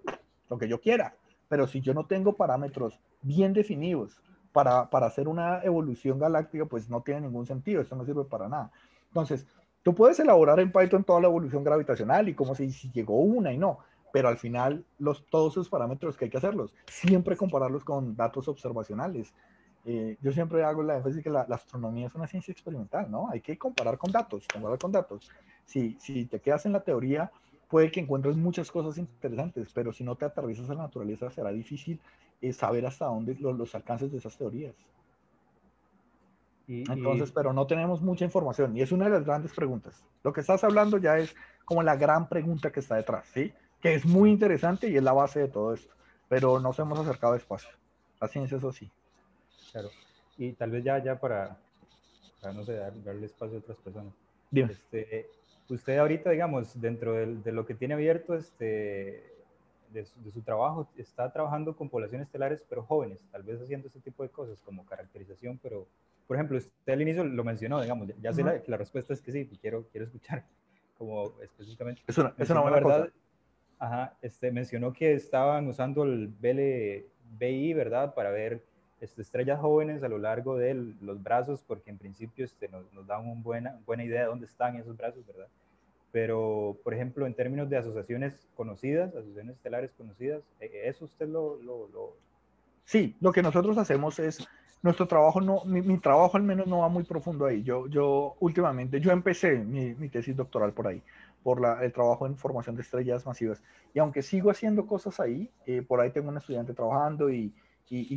lo que yo quiera, pero si yo no tengo parámetros bien definidos para hacer una evolución galáctica, pues no tiene ningún sentido, eso no sirve para nada. Entonces, tú puedes elaborar en Python toda la evolución gravitacional y como si llegó una y no, pero al final todos esos parámetros que hay que hacerlos, siempre compararlos con datos observacionales. Yo siempre hago la énfasis que la astronomía es una ciencia experimental, ¿no? Hay que comparar con datos, Si te quedas en la teoría, puede que encuentres muchas cosas interesantes, pero si no te aterrizas a la naturaleza, será difícil saber hasta dónde los alcances de esas teorías. Entonces, pero no tenemos mucha información y es una de las grandes preguntas. Lo que estás hablando ya es como la gran pregunta que está detrás, ¿sí? Que es muy interesante y es la base de todo esto, pero nos hemos acercado despacio. La ciencia es así.
Claro. Y tal vez ya para no sé, darle espacio a otras personas. Usted ahorita, digamos, dentro de lo que tiene abierto, de su trabajo está trabajando con poblaciones estelares, pero jóvenes, tal vez haciendo este tipo de cosas como caracterización, pero, por ejemplo, usted al inicio lo mencionó, digamos, ya sé que la respuesta es que sí, quiero escuchar como específicamente.
Es una
Mencionó,
buena
¿verdad?
cosa.
Ajá, mencionó que estaban usando el BI, ¿verdad? Para ver estrellas jóvenes a lo largo de los brazos, porque en principio nos da una buena idea de dónde están esos brazos, ¿verdad? Pero, por ejemplo, en términos de asociaciones conocidas, asociaciones estelares conocidas, ¿eso usted
Sí, lo que nosotros hacemos es, nuestro trabajo no, mi trabajo al menos no va muy profundo ahí. Yo últimamente, yo empecé mi tesis doctoral por ahí, por el trabajo en formación de estrellas masivas. Y aunque sigo haciendo cosas ahí, por ahí tengo un estudiante trabajando y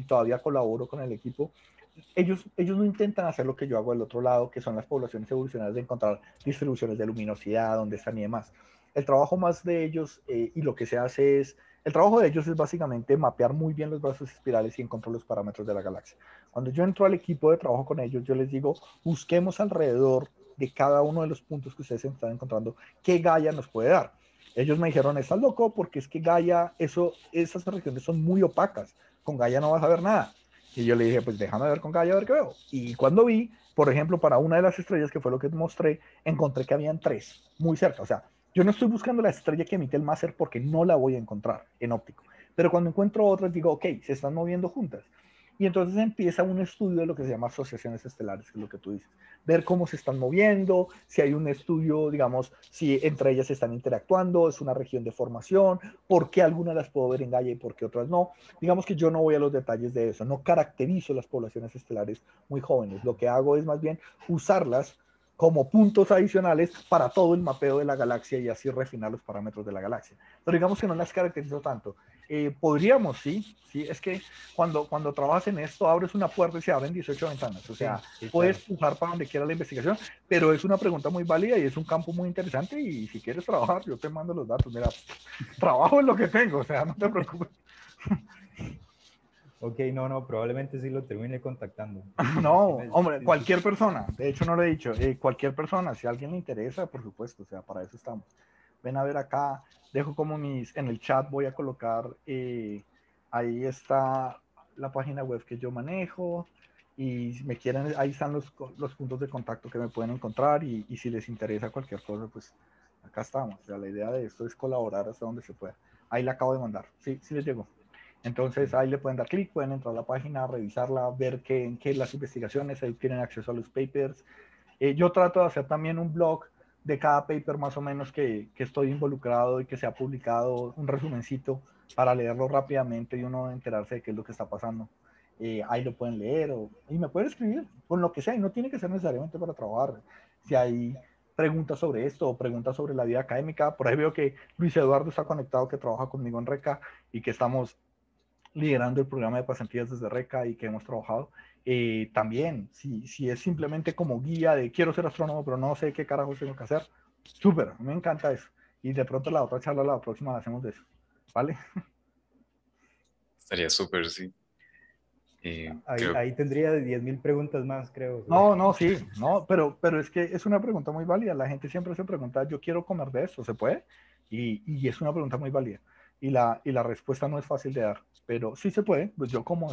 todavía colaboro con el equipo. Ellos no intentan hacer lo que yo hago del otro lado, que son las poblaciones evolucionarias de encontrar distribuciones de luminosidad, dónde están y demás. El trabajo más de ellos y lo que se hace es, el trabajo de ellos es básicamente mapear muy bien los brazos espirales y encontrar los parámetros de la galaxia. Cuando yo entro al equipo de trabajo con ellos, yo les digo, busquemos alrededor de cada uno de los puntos que ustedes están encontrando, qué Gaia nos puede dar. Ellos me dijeron, estás loco, porque es que Gaia, esas regiones son muy opacas, con Gaia no vas a ver nada. Y yo le dije, pues déjame ver con Gaia a ver qué veo. Y cuando vi, por ejemplo, para una de las estrellas, que fue lo que mostré, encontré que habían 3, muy cerca. O sea, yo no estoy buscando la estrella que emite el máser porque no la voy a encontrar en óptico. Pero cuando encuentro otras, digo, ok, se están moviendo juntas. Y entonces empieza un estudio de lo que se llama asociaciones estelares, que es lo que tú dices. Ver cómo se están moviendo, si hay un estudio, digamos, si entre ellas están interactuando, es una región de formación, por qué algunas las puedo ver en Gaia y por qué otras no. Digamos que yo no voy a los detalles de eso, no caracterizo las poblaciones estelares muy jóvenes. Lo que hago es más bien usarlas como puntos adicionales para todo el mapeo de la galaxia y así refinar los parámetros de la galaxia. Pero digamos que no las caracterizo tanto. Podríamos, sí, es que cuando trabajas en esto abres una puerta y se abren 18 ventanas, o sea, sí, puedes pujar para donde quiera la investigación, pero es una pregunta muy válida y es un campo muy interesante y si quieres trabajar, yo te mando los datos, mira, trabajo en lo que tengo, o sea, no te preocupes.
Ok, no, probablemente sí lo termine contactando.
No, hombre, cualquier persona, de hecho no lo he dicho, cualquier persona, si a alguien le interesa, por supuesto, o sea, para eso estamos. Ven a ver acá, dejo como en el chat voy a colocar, ahí está la página web que yo manejo y si me quieren, ahí están los puntos de contacto que me pueden encontrar y si les interesa cualquier cosa, pues acá estamos. O sea, la idea de esto es colaborar hasta donde se pueda. Ahí la acabo de mandar, sí les llegó. Entonces ahí le pueden dar clic, pueden entrar a la página, revisarla, ver en qué las investigaciones, ahí tienen acceso a los papers. Yo trato de hacer también un blog de cada paper más o menos que estoy involucrado y que se ha publicado, un resumencito para leerlo rápidamente y uno enterarse de qué es lo que está pasando. Ahí lo pueden leer y me pueden escribir con lo que sea y no tiene que ser necesariamente para trabajar. Si hay preguntas sobre esto o preguntas sobre la vida académica, por ahí veo que Luis Eduardo está conectado, que trabaja conmigo en RECA y que estamos liderando el programa de pasantías desde RECA y que hemos trabajado. También, si es simplemente como guía de quiero ser astrónomo, pero no sé qué carajos tengo que hacer, súper, me encanta eso. Y de pronto la otra charla, la próxima, la hacemos de eso, ¿vale?
Estaría súper, sí.
Ahí tendría 10.000 preguntas más, creo.
No, sí, no, pero es que es una pregunta muy válida. La gente siempre se pregunta, yo quiero comer de eso, ¿se puede? Y es una pregunta muy válida. Y la respuesta no es fácil de dar, pero sí se puede, pues yo como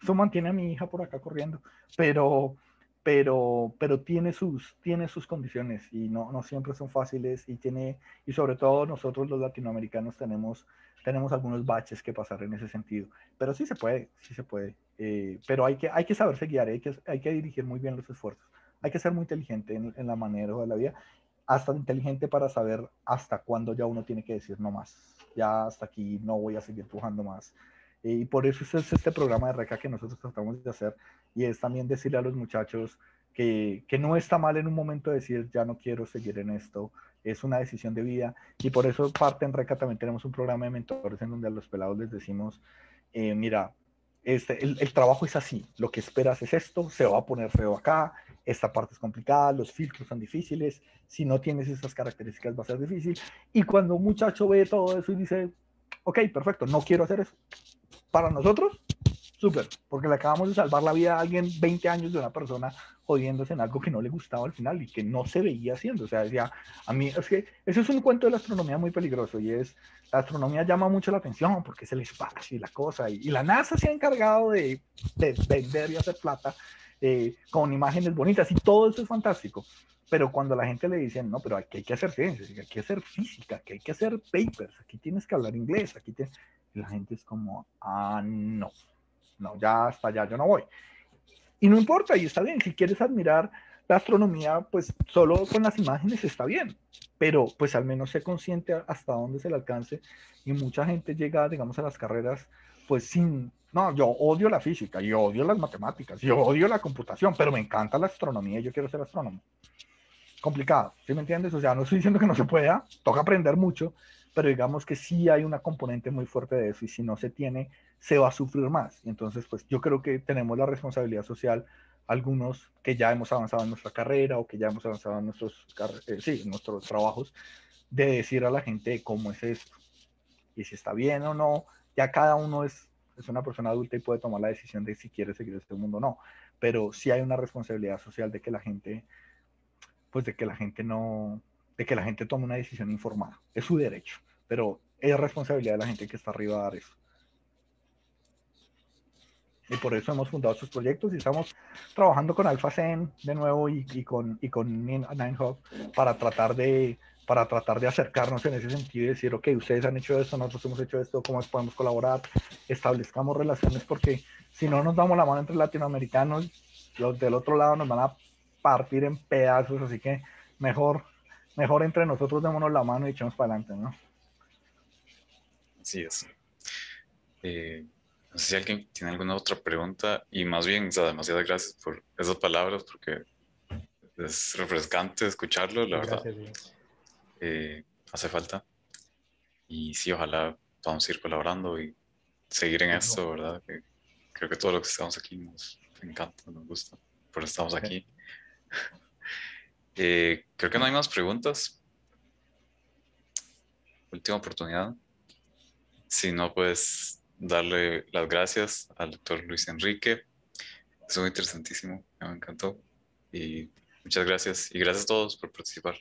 eso mantiene a mi hija por acá corriendo, pero tiene sus condiciones y no siempre son fáciles y sobre todo nosotros los latinoamericanos tenemos algunos baches que pasar en ese sentido, pero sí se puede, pero hay que saberse guiar, hay que dirigir muy bien los esfuerzos, hay que ser muy inteligente en la manera de la vida, hasta inteligente para saber hasta cuándo ya uno tiene que decir no más, ya hasta aquí no voy a seguir pujando más. Y por eso es este programa de RECA que nosotros tratamos de hacer, y es también decirle a los muchachos que no está mal en un momento decir ya no quiero seguir en esto, es una decisión de vida, y por eso parte en RECA también tenemos un programa de mentores en donde a los pelados les decimos, mira, el trabajo es así, lo que esperas es esto, se va a poner feo acá, esta parte es complicada, los filtros son difíciles, si no tienes estas características va a ser difícil, y cuando un muchacho ve todo eso y dice, ok, perfecto, no quiero hacer eso, para nosotros súper, porque le acabamos de salvar la vida a alguien 20 años de una persona jodiéndose en algo que no le gustaba al final y que no se veía haciendo. O sea, decía, a mí, es que eso es un cuento de la astronomía muy peligroso y es, la astronomía llama mucho la atención porque es el espacio y la cosa, y la NASA se ha encargado de vender y hacer plata con imágenes bonitas y todo eso es fantástico. Pero cuando la gente le dice, no, pero aquí hay que hacer ciencias, aquí hay que hacer física, aquí hay que hacer papers, aquí tienes que hablar inglés, y la gente es como, no, no, ya hasta allá yo no voy. Y no importa, y está bien, si quieres admirar la astronomía, pues solo con las imágenes está bien, pero pues al menos sé consciente hasta dónde se le alcance, y mucha gente llega, digamos, a las carreras, pues sin, no, yo odio la física, yo odio las matemáticas, yo odio la computación, pero me encanta la astronomía y yo quiero ser astrónomo. Complicado, ¿sí me entiendes? O sea, no estoy diciendo que no se pueda, toca aprender mucho, pero digamos que sí hay una componente muy fuerte de eso y si no se tiene, se va a sufrir más. Y entonces, pues yo creo que tenemos la responsabilidad social, algunos que ya hemos avanzado en nuestra carrera o que ya hemos avanzado en nuestros trabajos, de decir a la gente cómo es esto y si está bien o no. Ya cada uno es una persona adulta y puede tomar la decisión de si quiere seguir este mundo o no, pero sí hay una responsabilidad social de que la gente pues de que la gente no, de que la gente tome una decisión informada. Es su derecho, pero es responsabilidad de la gente que está arriba de dar eso. Y por eso hemos fundado estos proyectos y estamos trabajando con AlphaZen de nuevo y con NineHub para tratar de acercarnos en ese sentido y decir, ok, ustedes han hecho esto, nosotros hemos hecho esto, ¿cómo podemos colaborar? Establezcamos relaciones porque si no nos damos la mano entre latinoamericanos, los del otro lado nos van a partir en pedazos, así que mejor entre nosotros démonos la mano y echemos para adelante, ¿no?
Así es. No sé si alguien tiene alguna otra pregunta y más bien, o sea, demasiadas gracias por esas palabras porque es refrescante escucharlo, la verdad.
Gracias.
Hace falta. Y sí, ojalá podamos ir colaborando y seguir en esto, ¿verdad? Que creo que todo lo que estamos aquí nos encanta, nos gusta. Por eso estamos aquí. Creo que no hay más preguntas. Última oportunidad. Si no, pues darle las gracias al doctor Luis Enrique. Estuvo interesantísimo, me encantó. Y muchas gracias. Y gracias a todos por participar.